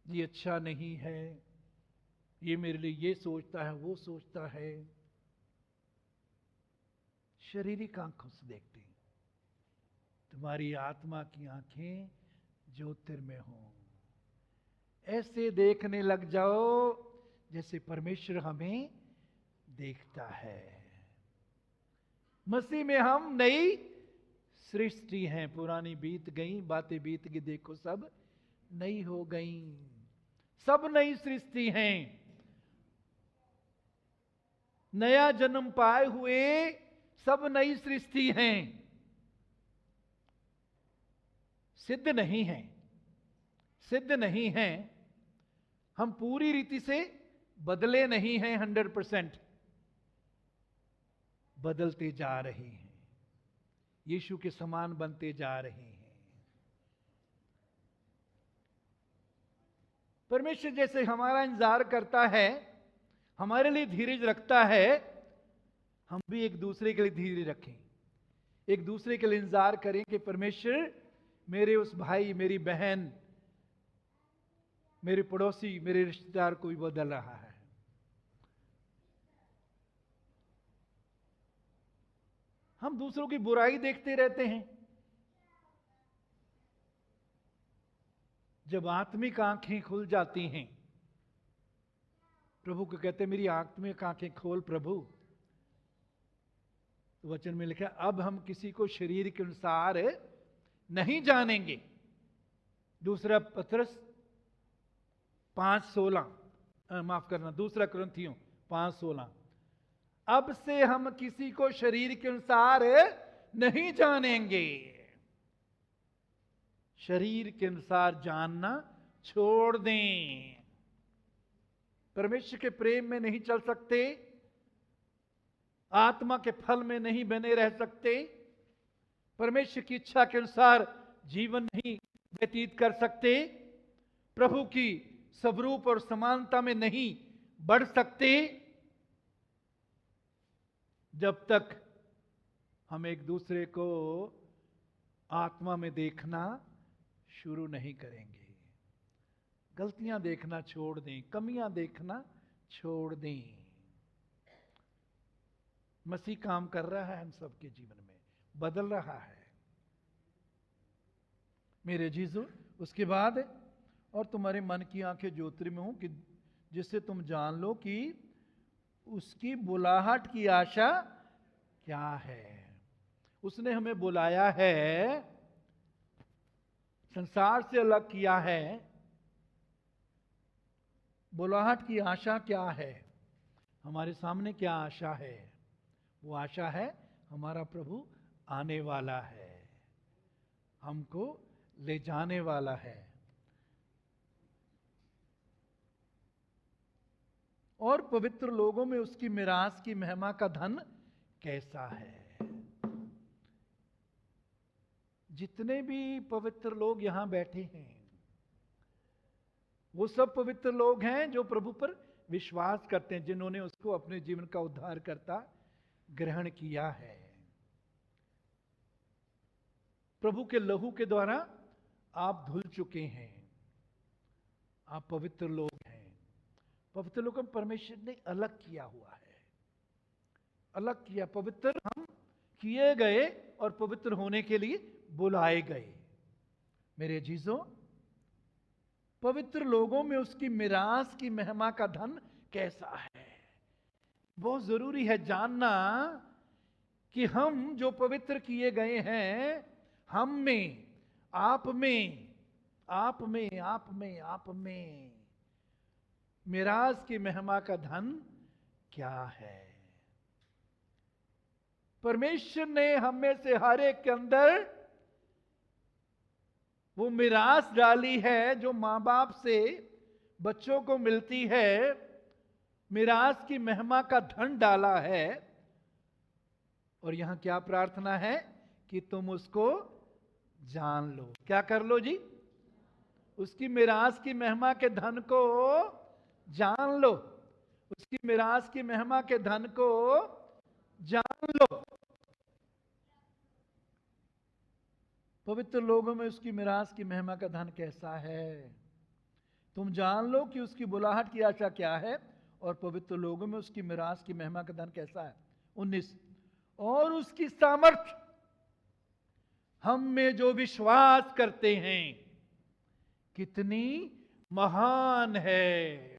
ये अच्छा नहीं है, ये मेरे लिए ये सोचता है, वो सोचता है। शारीरिक आंखों से देखते हैं। तुम्हारी आत्मा की आंखें ज्योतिर्मय हों, ऐसे देखने लग जाओ जैसे परमेश्वर हमें देखता है। मसीह में हम नई सृष्टि हैं, पुरानी बीत गई, बातें बीत गई, देखो सब नई हो गई। सब नई सृष्टि हैं, नया जन्म पाए हुए सब नई सृष्टि हैं। सिद्ध नहीं हैं, सिद्ध नहीं हैं, हम पूरी रीति से बदले नहीं हैं 100%, बदलते जा रहे हैं, यीशु के समान बनते जा रहे हैं। परमेश्वर जैसे हमारा इंतजार करता है, हमारे लिए धीरज रखता है, हम भी एक दूसरे के लिए धीरज रखें, एक दूसरे के लिए इंतजार करें कि परमेश्वर मेरे उस भाई, मेरी बहन, मेरे पड़ोसी, मेरे रिश्तेदार को भी बदल रहा है। हम दूसरों की बुराई देखते रहते हैं। जब आत्मिक आंखें खुल जाती हैं, प्रभु को कहते हैं मेरी आत्मिक आंखें खोल प्रभु, तो वचन में लिखा अब हम किसी को शरीर के अनुसार नहीं जानेंगे। दूसरा पत्रस 5:16, माफ करना, दूसरा कुरिन्थियों 5:16, अब से हम किसी को शरीर के अनुसार नहीं जानेंगे। शरीर के अनुसार जानना छोड़ दें। परमेश्वर के प्रेम में नहीं चल सकते, आत्मा के फल में नहीं बने रह सकते, परमेश्वर की इच्छा के अनुसार जीवन नहीं व्यतीत कर सकते, प्रभु की स्वरूप और समानता में नहीं बढ़ सकते, जब तक हम एक दूसरे को आत्मा में देखना शुरू नहीं करेंगे। गलतियां देखना छोड़ दें, कमियां देखना छोड़ दें। मसीह काम कर रहा है हम सबके जीवन में, बदल रहा है मेरे जीसू। उसके बाद और तुम्हारे मन की आंखें ज्योति में हो कि जिससे तुम जान लो कि उसकी बुलाहट की आशा क्या है। उसने हमें बुलाया है, संसार से अलग किया है। बुलाहट की आशा क्या है? हमारे सामने क्या आशा है? वो आशा है हमारा प्रभु आने वाला है, हमको ले जाने वाला है। और पवित्र लोगों में उसकी मिरास की महिमा का धन कैसा है। जितने भी पवित्र लोग यहां बैठे हैं, वो सब पवित्र लोग हैं जो प्रभु पर विश्वास करते हैं, जिन्होंने उसको अपने जीवन का उद्धारकर्ता ग्रहण किया है। प्रभु के लहू के द्वारा आप धुल चुके हैं, आप पवित्र लोग हैं। पवित्र लोगों को परमेश्वर ने अलग किया हुआ है, अलग किया। पवित्र हम किए गए और पवित्र होने के लिए बुलाए गए। मेरे जीजों, पवित्र लोगों में उसकी मिरास की महिमा का धन कैसा है। बहुत जरूरी है जानना कि हम जो पवित्र किए गए हैं, हम में, आप में, आप में, आप में, आप में मिरास की महिमा का धन क्या है। परमेश्वर ने हम में से हर एक के अंदर वो मिरास डाली है जो मां बाप से बच्चों को मिलती है। मिरास की महिमा का धन डाला है। और यहां क्या प्रार्थना है कि तुम उसको जान लो। क्या कर लो जी? उसकी मिरास की महिमा के धन को जान लो। उसकी मिरास की महिमा के धन को जान लो। पवित्र लोगों में उसकी मिरास की महिमा का धन कैसा है। तुम जान लो कि उसकी बुलाहट की आशा क्या है और पवित्र लोगों में उसकी मिरास की महिमा का धन कैसा है। 19, और उसकी सामर्थ्य हम में जो विश्वास करते हैं कितनी महान है।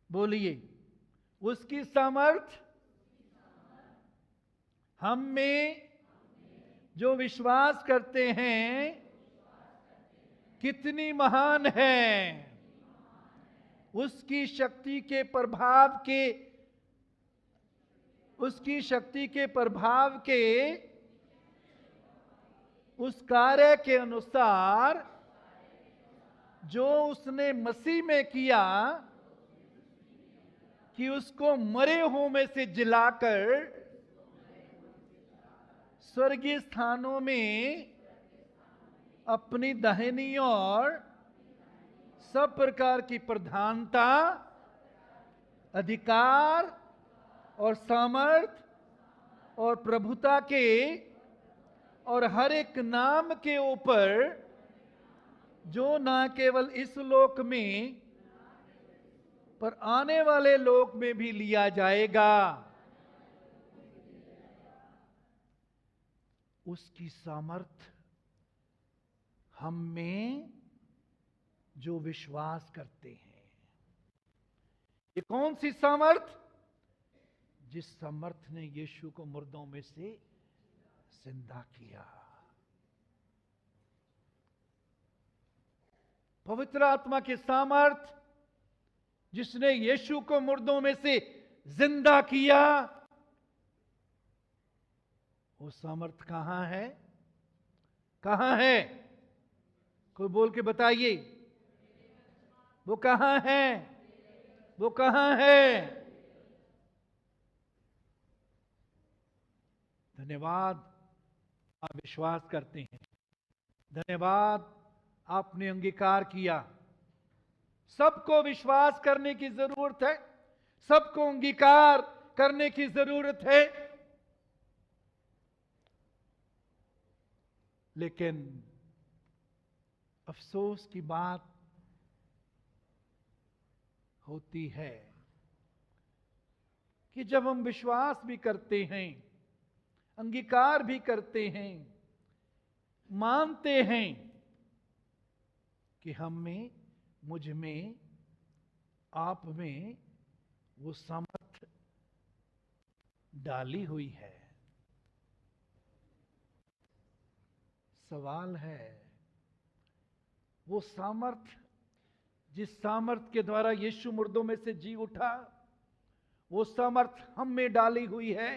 बोलिए, उसकी सामर्थ्य हम में जो विश्वास करते हैं कितनी महान है। उसकी शक्ति के प्रभाव के, उसकी शक्ति के प्रभाव के उस कार्य के अनुसार जो उसने मसीह में किया, कि उसको मरे हुओं में से जिलाकर स्वर्गीय स्थानों में अपनी दाहिनी ओर सब प्रकार की प्रधानता, अधिकार और सामर्थ और प्रभुता के और हर एक नाम के ऊपर, जो ना केवल इस लोक में पर आने वाले लोक में भी लिया जाएगा, उसकी सामर्थ हम में जो विश्वास करते हैं। ये कौन सी सामर्थ? जिस सामर्थ ने यीशु को मुर्दों में से जिंदा किया। पवित्र आत्मा की सामर्थ जिसने यीशु को मुर्दों में से जिंदा किया, वो सामर्थ कहां है? कहां है? कोई बोल के बताइए, वो कहां है? वो कहां है? धन्यवाद, आप विश्वास करते हैं। धन्यवाद, आपने अंगीकार किया। सबको विश्वास करने की जरूरत है, सबको अंगीकार करने की जरूरत है। लेकिन अफसोस की बात होती है कि जब हम विश्वास भी करते हैं, अंगीकार भी करते हैं, मानते हैं कि हम में, मुझ में, आप में वो सामर्थ डाली हुई है, सवाल है वो सामर्थ, जिस सामर्थ के द्वारा यीशु मुर्दों में से जी उठा, वो सामर्थ हम में डाली हुई है,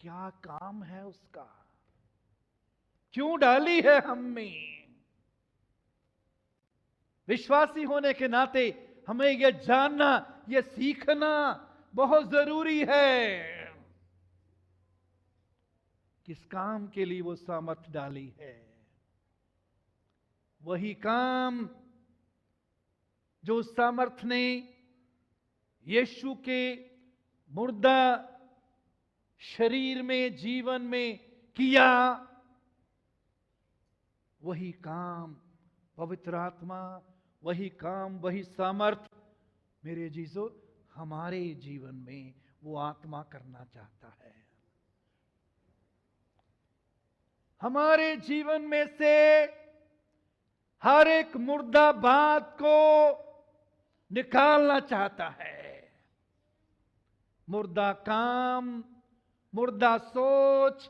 क्या काम है उसका? क्यों डाली है हम में? विश्वासी होने के नाते हमें यह जानना, यह सीखना बहुत जरूरी है। किस काम के लिए वो सामर्थ डाली है? वही काम जो उस सामर्थ ने यीशु के मुर्दा शरीर में, जीवन में किया, वही काम पवित्र आत्मा, वही काम, वही सामर्थ मेरे जीजो हमारे जीवन में वो आत्मा करना चाहता है। हमारे जीवन में से हर एक मुर्दा बात को निकालना चाहता है। मुर्दा काम, मुर्दा सोच,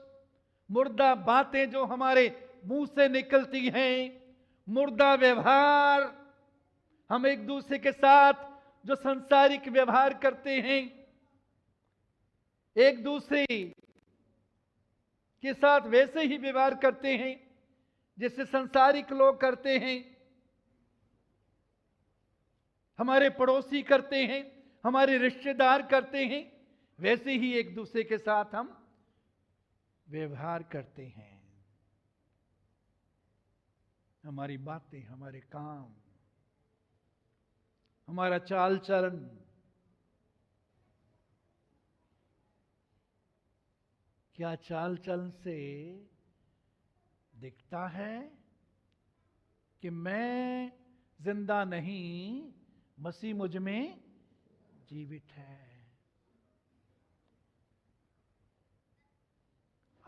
मुर्दा बातें जो हमारे मुंह से निकलती हैं, मुर्दा व्यवहार, हम एक दूसरे के साथ जो सांसारिक व्यवहार करते हैं, एक दूसरे के साथ वैसे ही व्यवहार करते हैं जैसे सांसारिक लोग करते हैं, हमारे पड़ोसी करते हैं, हमारे रिश्तेदार करते हैं, वैसे ही एक दूसरे के साथ हम व्यवहार करते हैं। हमारी बातें, हमारे काम, हमारा चाल चलन, क्या चाल चलन से दिखता है कि मैं जिंदा नहीं, मसीह मुझ में जीवित है?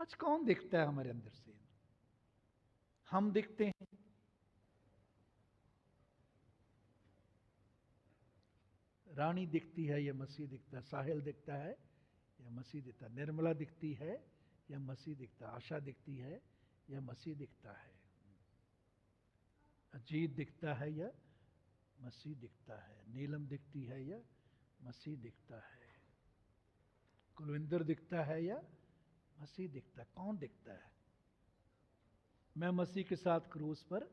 आज कौन दिखता है हमारे अंदर से? हम दिखते हैं। रानी दिखती है या मसीह दिखता है? साहिल दिखता है या मसीह दिखता है? निर्मला दिखती है या मसीह दिखता है? आशा दिखती है या मसीह दिखता है? अजीत दिखता है या मसीह दिखता है? नीलम दिखती है या मसीह दिखता है? कुलविंदर दिखता है या मसीह दिखता है। कौन दिखता है? मैं मसीह के साथ क्रूस पर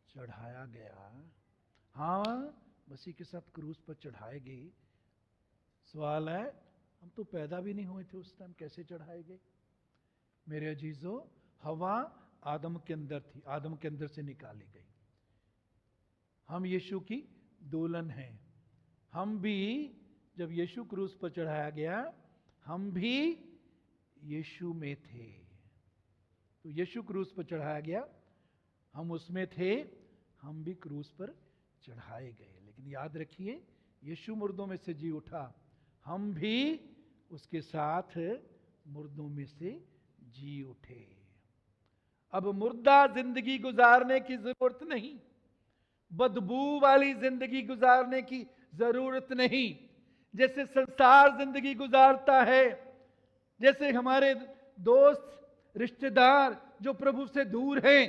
चढ़ाया गया। हाँ, मसीह के साथ क्रूस पर चढ़ाए गए। सवाल है, हम तो पैदा भी नहीं हुए थे उस टाइम, कैसे चढ़ाए गए? मेरे अजीजों, हवा आदम के अंदर थी, आदम के अंदर से निकाली गई। हम यीशु की दुल्हन हैं। हम भी जब यीशु क्रूस पर चढ़ाया गया, हम भी यीशु में थे। तो यीशु क्रूस पर चढ़ाया गया, हम उसमें थे, हम भी क्रूस पर चढ़ाए गए। लेकिन याद रखिए, यीशु मुर्दों में से जी उठा, हम भी उसके साथ मुर्दों में से जी उठे। अब मुर्दा जिंदगी गुजारने की जरूरत नहीं, बदबू वाली जिंदगी गुजारने की जरूरत नहीं। जैसे संसार जिंदगी गुजारता है, जैसे हमारे दोस्त रिश्तेदार जो प्रभु से दूर हैं,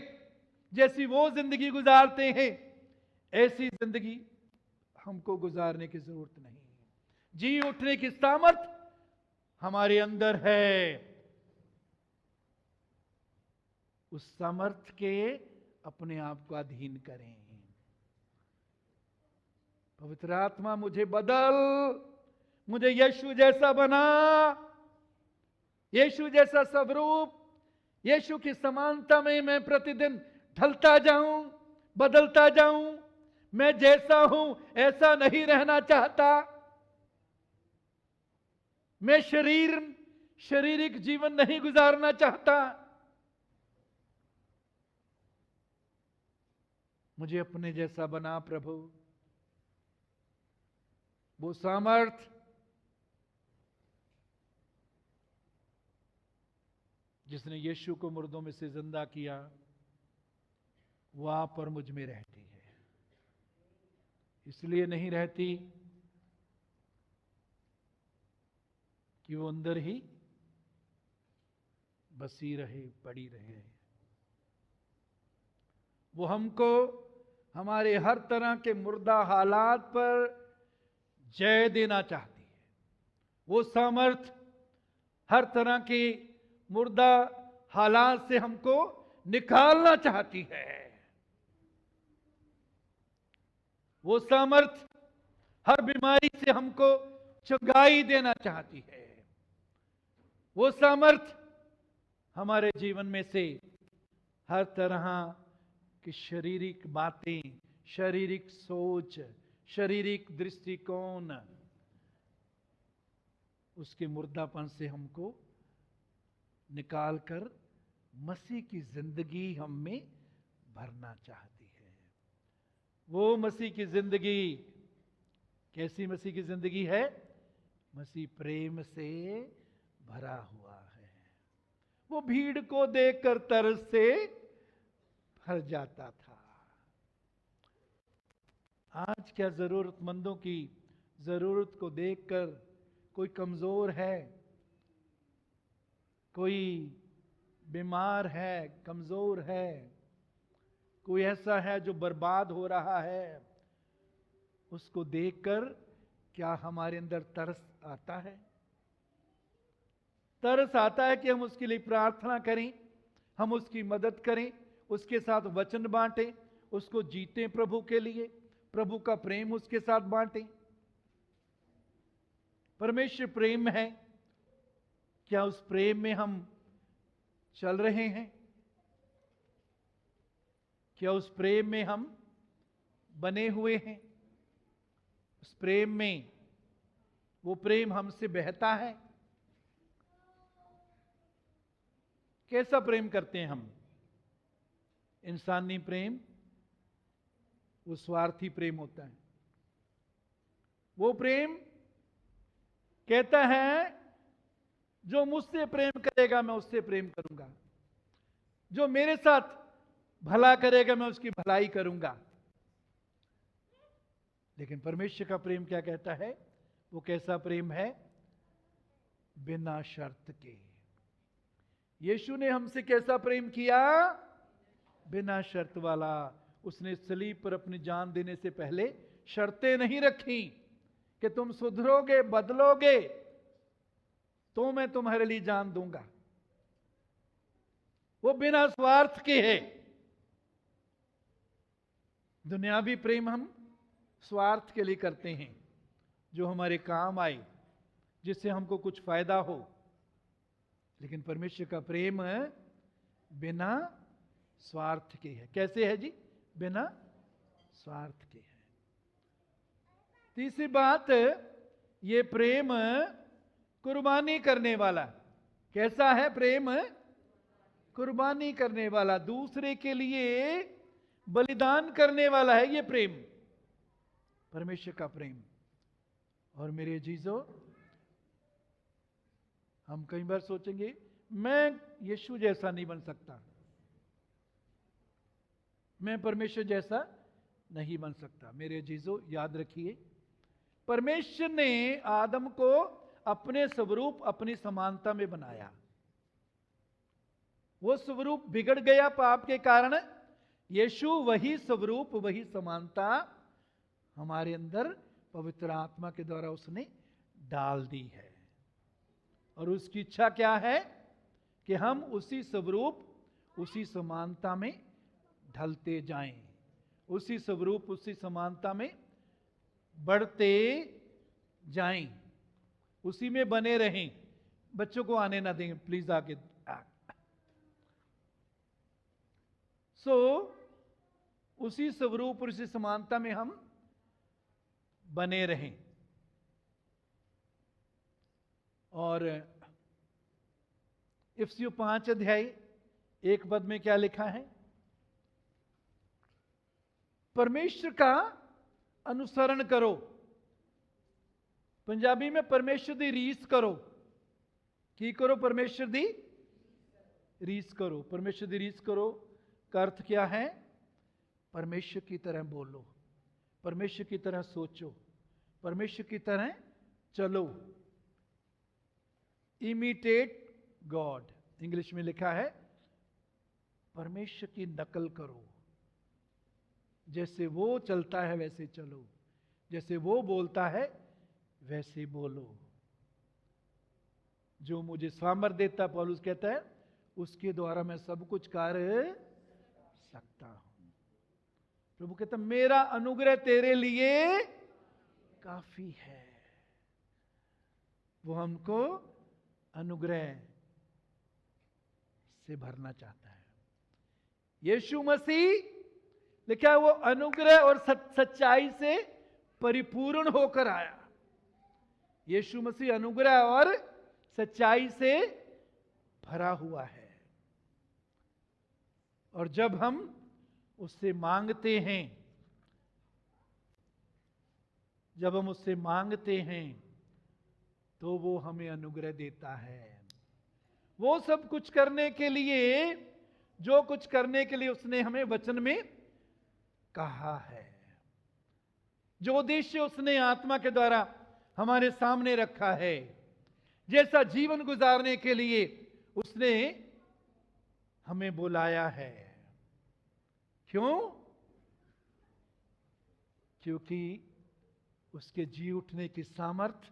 जैसी वो जिंदगी गुजारते हैं, ऐसी जिंदगी हमको गुजारने की जरूरत नहीं। जी उठने की सामर्थ हमारे अंदर है। उस सामर्थ के अपने आप को अधीन करें। पवित्र आत्मा मुझे बदल, मुझे यीशु जैसा बना, यीशु जैसा स्वरूप, यीशु की समानता में मैं प्रतिदिन ढलता जाऊं, बदलता जाऊं। मैं जैसा हूं ऐसा नहीं रहना चाहता। मैं शारीरिक जीवन नहीं गुजारना चाहता। मुझे अपने जैसा बना प्रभु। वो सामर्थ जिसने यीशु को मुर्दों में से जिंदा किया, वो आप और मुझ में रहती है। इसलिए नहीं रहती कि वो अंदर ही बसी रहे, पड़ी रहे। वो हमको हमारे हर तरह के मुर्दा हालात पर जय देना चाहती है। वो सामर्थ हर तरह के मुर्दा हालात से हमको निकालना चाहती है। वो सामर्थ हर बीमारी से हमको चंगाई देना चाहती है। वो सामर्थ हमारे जीवन में से हर तरह की शारीरिक बातें, शारीरिक सोच, शारीरिक दृष्टिकोण, उसके मुर्दापन से हमको निकालकर मसीह की जिंदगी हम में भरना चाहती है। वो मसीह की जिंदगी कैसी मसीह की जिंदगी है? मसीह प्रेम से भरा हुआ है। वो भीड़ को देखकर तरस से भर जाता था। आज क्या जरूरतमंदों की जरूरत को देखकर कोई कमजोर है, कोई बीमार है, कमजोर है, कोई ऐसा है जो बर्बाद हो रहा है, उसको देखकर क्या हमारे अंदर तरस आता है? तरस आता है कि हम उसके लिए प्रार्थना करें, हम उसकी मदद करें, उसके साथ वचन बांटें, उसको जीतें प्रभु के लिए, प्रभु का प्रेम उसके साथ बांटें। परमेश्वर प्रेम है, क्या उस प्रेम में हम चल रहे हैं? क्या उस प्रेम में हम बने हुए हैं? उस प्रेम में वो प्रेम हमसे बहता है? कैसा प्रेम करते हैं हम? इंसानी प्रेम वो स्वार्थी प्रेम होता है। वो प्रेम कहता है जो मुझसे प्रेम करेगा मैं उससे प्रेम करूंगा, जो मेरे साथ भला करेगा मैं उसकी भलाई करूंगा। लेकिन परमेश्वर का प्रेम क्या कहता है? वो कैसा प्रेम है? बिना शर्त के। यीशु ने हमसे कैसा प्रेम किया? बिना शर्त वाला। उसने सलीब पर अपनी जान देने से पहले शर्तें नहीं रखी कि तुम सुधरोगे, बदलोगे, तो मैं तुम्हारे लिए जान दूंगा। वो बिना स्वार्थ के है। दुनियावी प्रेम हम स्वार्थ के लिए करते हैं, जो हमारे काम आए, जिससे हमको कुछ फायदा हो। लेकिन परमेश्वर का प्रेम बिना स्वार्थ के है। कैसे है जी? बिना स्वार्थ के है। तीसरी बात, ये प्रेम कुर्बानी करने वाला। कैसा है प्रेम? कुर्बानी करने वाला, दूसरे के लिए बलिदान करने वाला है ये प्रेम, परमेश्वर का प्रेम। और मेरे जीजो, हम कई बार सोचेंगे मैं यीशु जैसा नहीं बन सकता, मैं परमेश्वर जैसा नहीं बन सकता। मेरे जीजो याद रखिए, परमेश्वर ने आदम को अपने स्वरूप अपनी समानता में बनाया। वो स्वरूप बिगड़ गया पाप के कारण। यीशु वही स्वरूप, वही समानता हमारे अंदर पवित्र आत्मा के द्वारा उसने डाल दी है। और उसकी इच्छा क्या है? कि हम उसी स्वरूप, उसी समानता में ढलते जाएं, उसी स्वरूप, उसी समानता में बढ़ते जाएं, उसी में बने रहें। बच्चों को आने ना दें प्लीज आगे। उसी स्वरूप और उसी समानता में हम बने रहें। और इफिसियों 5 अध्याय 1 पद में क्या लिखा है? परमेश्वर का अनुसरण करो। पंजाबी में परमेश्वर दी रीस करो। की करो? परमेश्वर दी रीस करो। परमेश्वर दी रीस करो का अर्थ क्या है? परमेश्वर की तरह बोलो, परमेश्वर की तरह सोचो, परमेश्वर की तरह चलो। इमिटेट गॉड, इंग्लिश में लिखा है परमेश्वर की नकल करो। जैसे वो चलता है वैसे चलो, जैसे वो बोलता है वैसे बोलो। जो मुझे सामर्थ देता, पौलुस कहता है, उसके द्वारा मैं सब कुछ कर सकता हूं। प्रभु कहता मेरा अनुग्रह तेरे लिए काफी है। वो हमको अनुग्रह से भरना चाहता है। यीशु मसीह लिखा है वो अनुग्रह और सच्चाई से परिपूर्ण होकर आया। यीशु मसीह अनुग्रह और सच्चाई से भरा हुआ है। और जब हम उससे मांगते हैं, जब हम उससे मांगते हैं तो वो हमें अनुग्रह देता है। वो सब कुछ करने के लिए, जो कुछ करने के लिए उसने हमें वचन में कहा है, जो उद्देश्य उसने आत्मा के द्वारा हमारे सामने रखा है, जैसा जीवन गुजारने के लिए उसने हमें बुलाया है। क्यों? क्योंकि उसके जी उठने की सामर्थ,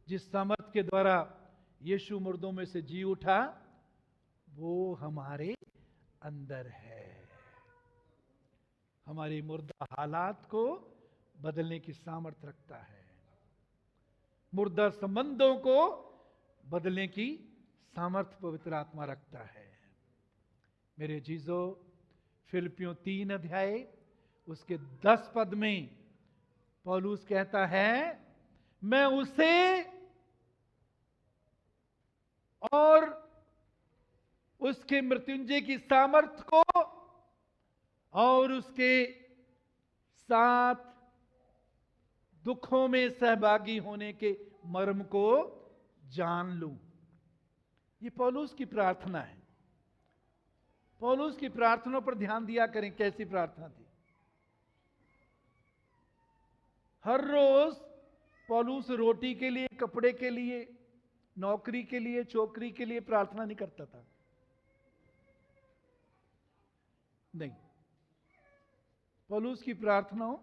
जिस सामर्थ के द्वारा यीशु मुर्दों में से जी उठा, वो हमारे अंदर है। हमारे मुर्दा हालात को बदलने की सामर्थ रखता है, मुर्दा संबंधों को बदलने की सामर्थ पवित्र आत्मा रखता है। मेरे जीजो, फिलिपियों 3 अध्याय उसके 10 पद में पौलुस कहता है, मैं उसे और उसके मृत्युंजय की सामर्थ को और उसके साथ दुखों में सहभागी होने के मर्म को जान लूं। ये पौलुस की प्रार्थना है। पौलुस की प्रार्थनाओं पर ध्यान दिया करें। कैसी प्रार्थना थी? हर रोज पौलुस रोटी के लिए, कपड़े के लिए, नौकरी के लिए, चौकरी के लिए प्रार्थना नहीं करता था। नहीं, पौलुस की प्रार्थनाओं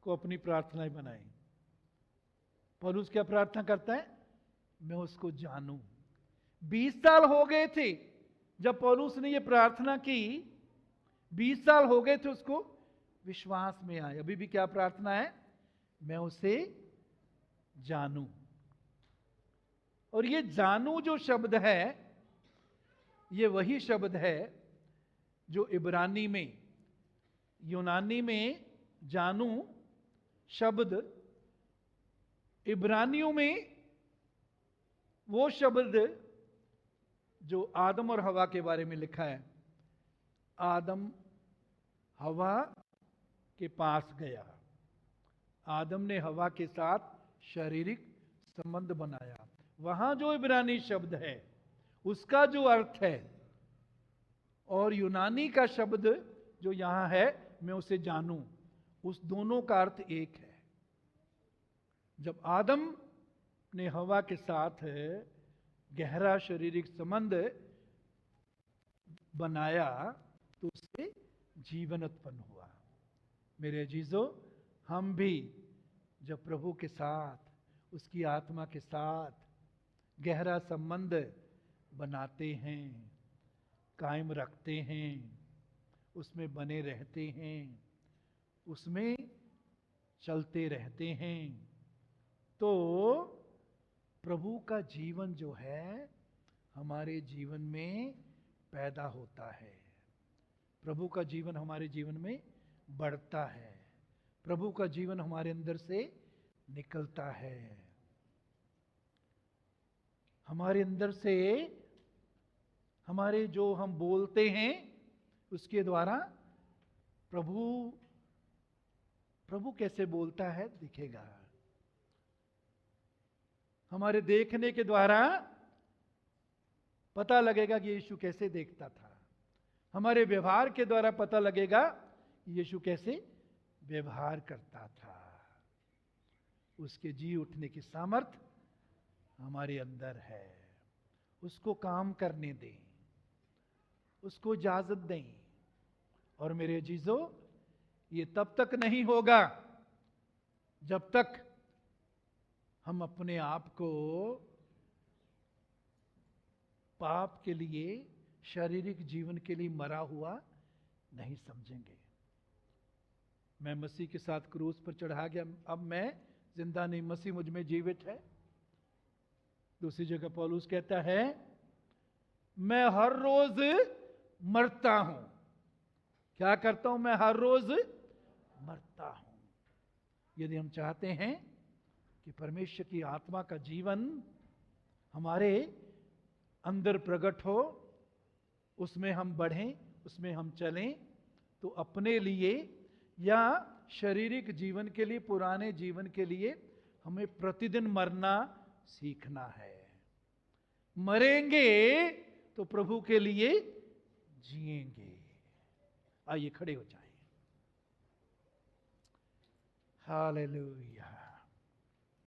को अपनी प्रार्थनाएं बनाएं। पौलुस क्या प्रार्थना करता है? मैं उसको जानूं। 20 साल हो गए थे जब पौलुस ने यह प्रार्थना की, 20 साल हो गए थे उसको विश्वास में आए। अभी भी क्या प्रार्थना है? मैं उसे जानूं। और ये जानू जो शब्द है, ये वही शब्द है जो इब्रानी में, यूनानी में जानू शब्द, इब्रानियों में वो शब्द जो आदम और हवा के बारे में लिखा है। आदम हवा के पास गया, आदम ने हवा के साथ शारीरिक संबंध बनाया। वहां जो इब्रानी शब्द है उसका जो अर्थ है, और यूनानी का शब्द जो यहां है, मैं उसे जानूं, उस दोनों का अर्थ एक है। जब आदम ने हवा के साथ गहरा शारीरिक संबंध बनाया तो उससे जीवन उत्पन्न हुआ। मेरे अजीजों, हम भी जब प्रभु के साथ, उसकी आत्मा के साथ गहरा संबंध बनाते हैं, कायम रखते हैं, उसमें बने रहते हैं, उसमें चलते रहते हैं, तो प्रभु का जीवन जो है हमारे जीवन में पैदा होता है। प्रभु का जीवन हमारे जीवन में बढ़ता है। प्रभु का जीवन हमारे अंदर से निकलता है। हमारे अंदर से हमारे जो हम बोलते हैं उसके द्वारा प्रभु कैसे बोलता है दिखेगा। हमारे देखने के द्वारा पता लगेगा कि यीशु कैसे देखता था। हमारे व्यवहार के द्वारा पता लगेगा कि यीशु कैसे व्यवहार करता था। उसके जी उठने की सामर्थ हमारे अंदर है। उसको काम करने दें, उसको इजाजत दें। और मेरे अजीजों, ये तब तक नहीं होगा जब तक हम अपने आप को पाप के लिए, शारीरिक जीवन के लिए मरा हुआ नहीं समझेंगे। मैं मसीह के साथ क्रूस पर चढ़ा गया, अब मैं जिंदा नहीं, मसीह मुझ में जीवित है। दूसरी जगह पौलुस कहता है, मैं हर रोज मरता हूं। क्या करता हूं? मैं हर रोज मरता हूं। यदि हम चाहते हैं कि परमेश्वर की आत्मा का जीवन हमारे अंदर प्रकट हो, उसमें हम बढ़ें, उसमें हम चलें, तो अपने लिए या शारीरिक जीवन के लिए, पुराने जीवन के लिए हमें प्रतिदिन मरना सीखना है। मरेंगे तो प्रभु के लिए जिएंगे। आइए खड़े हो जाएं। हालेलुया।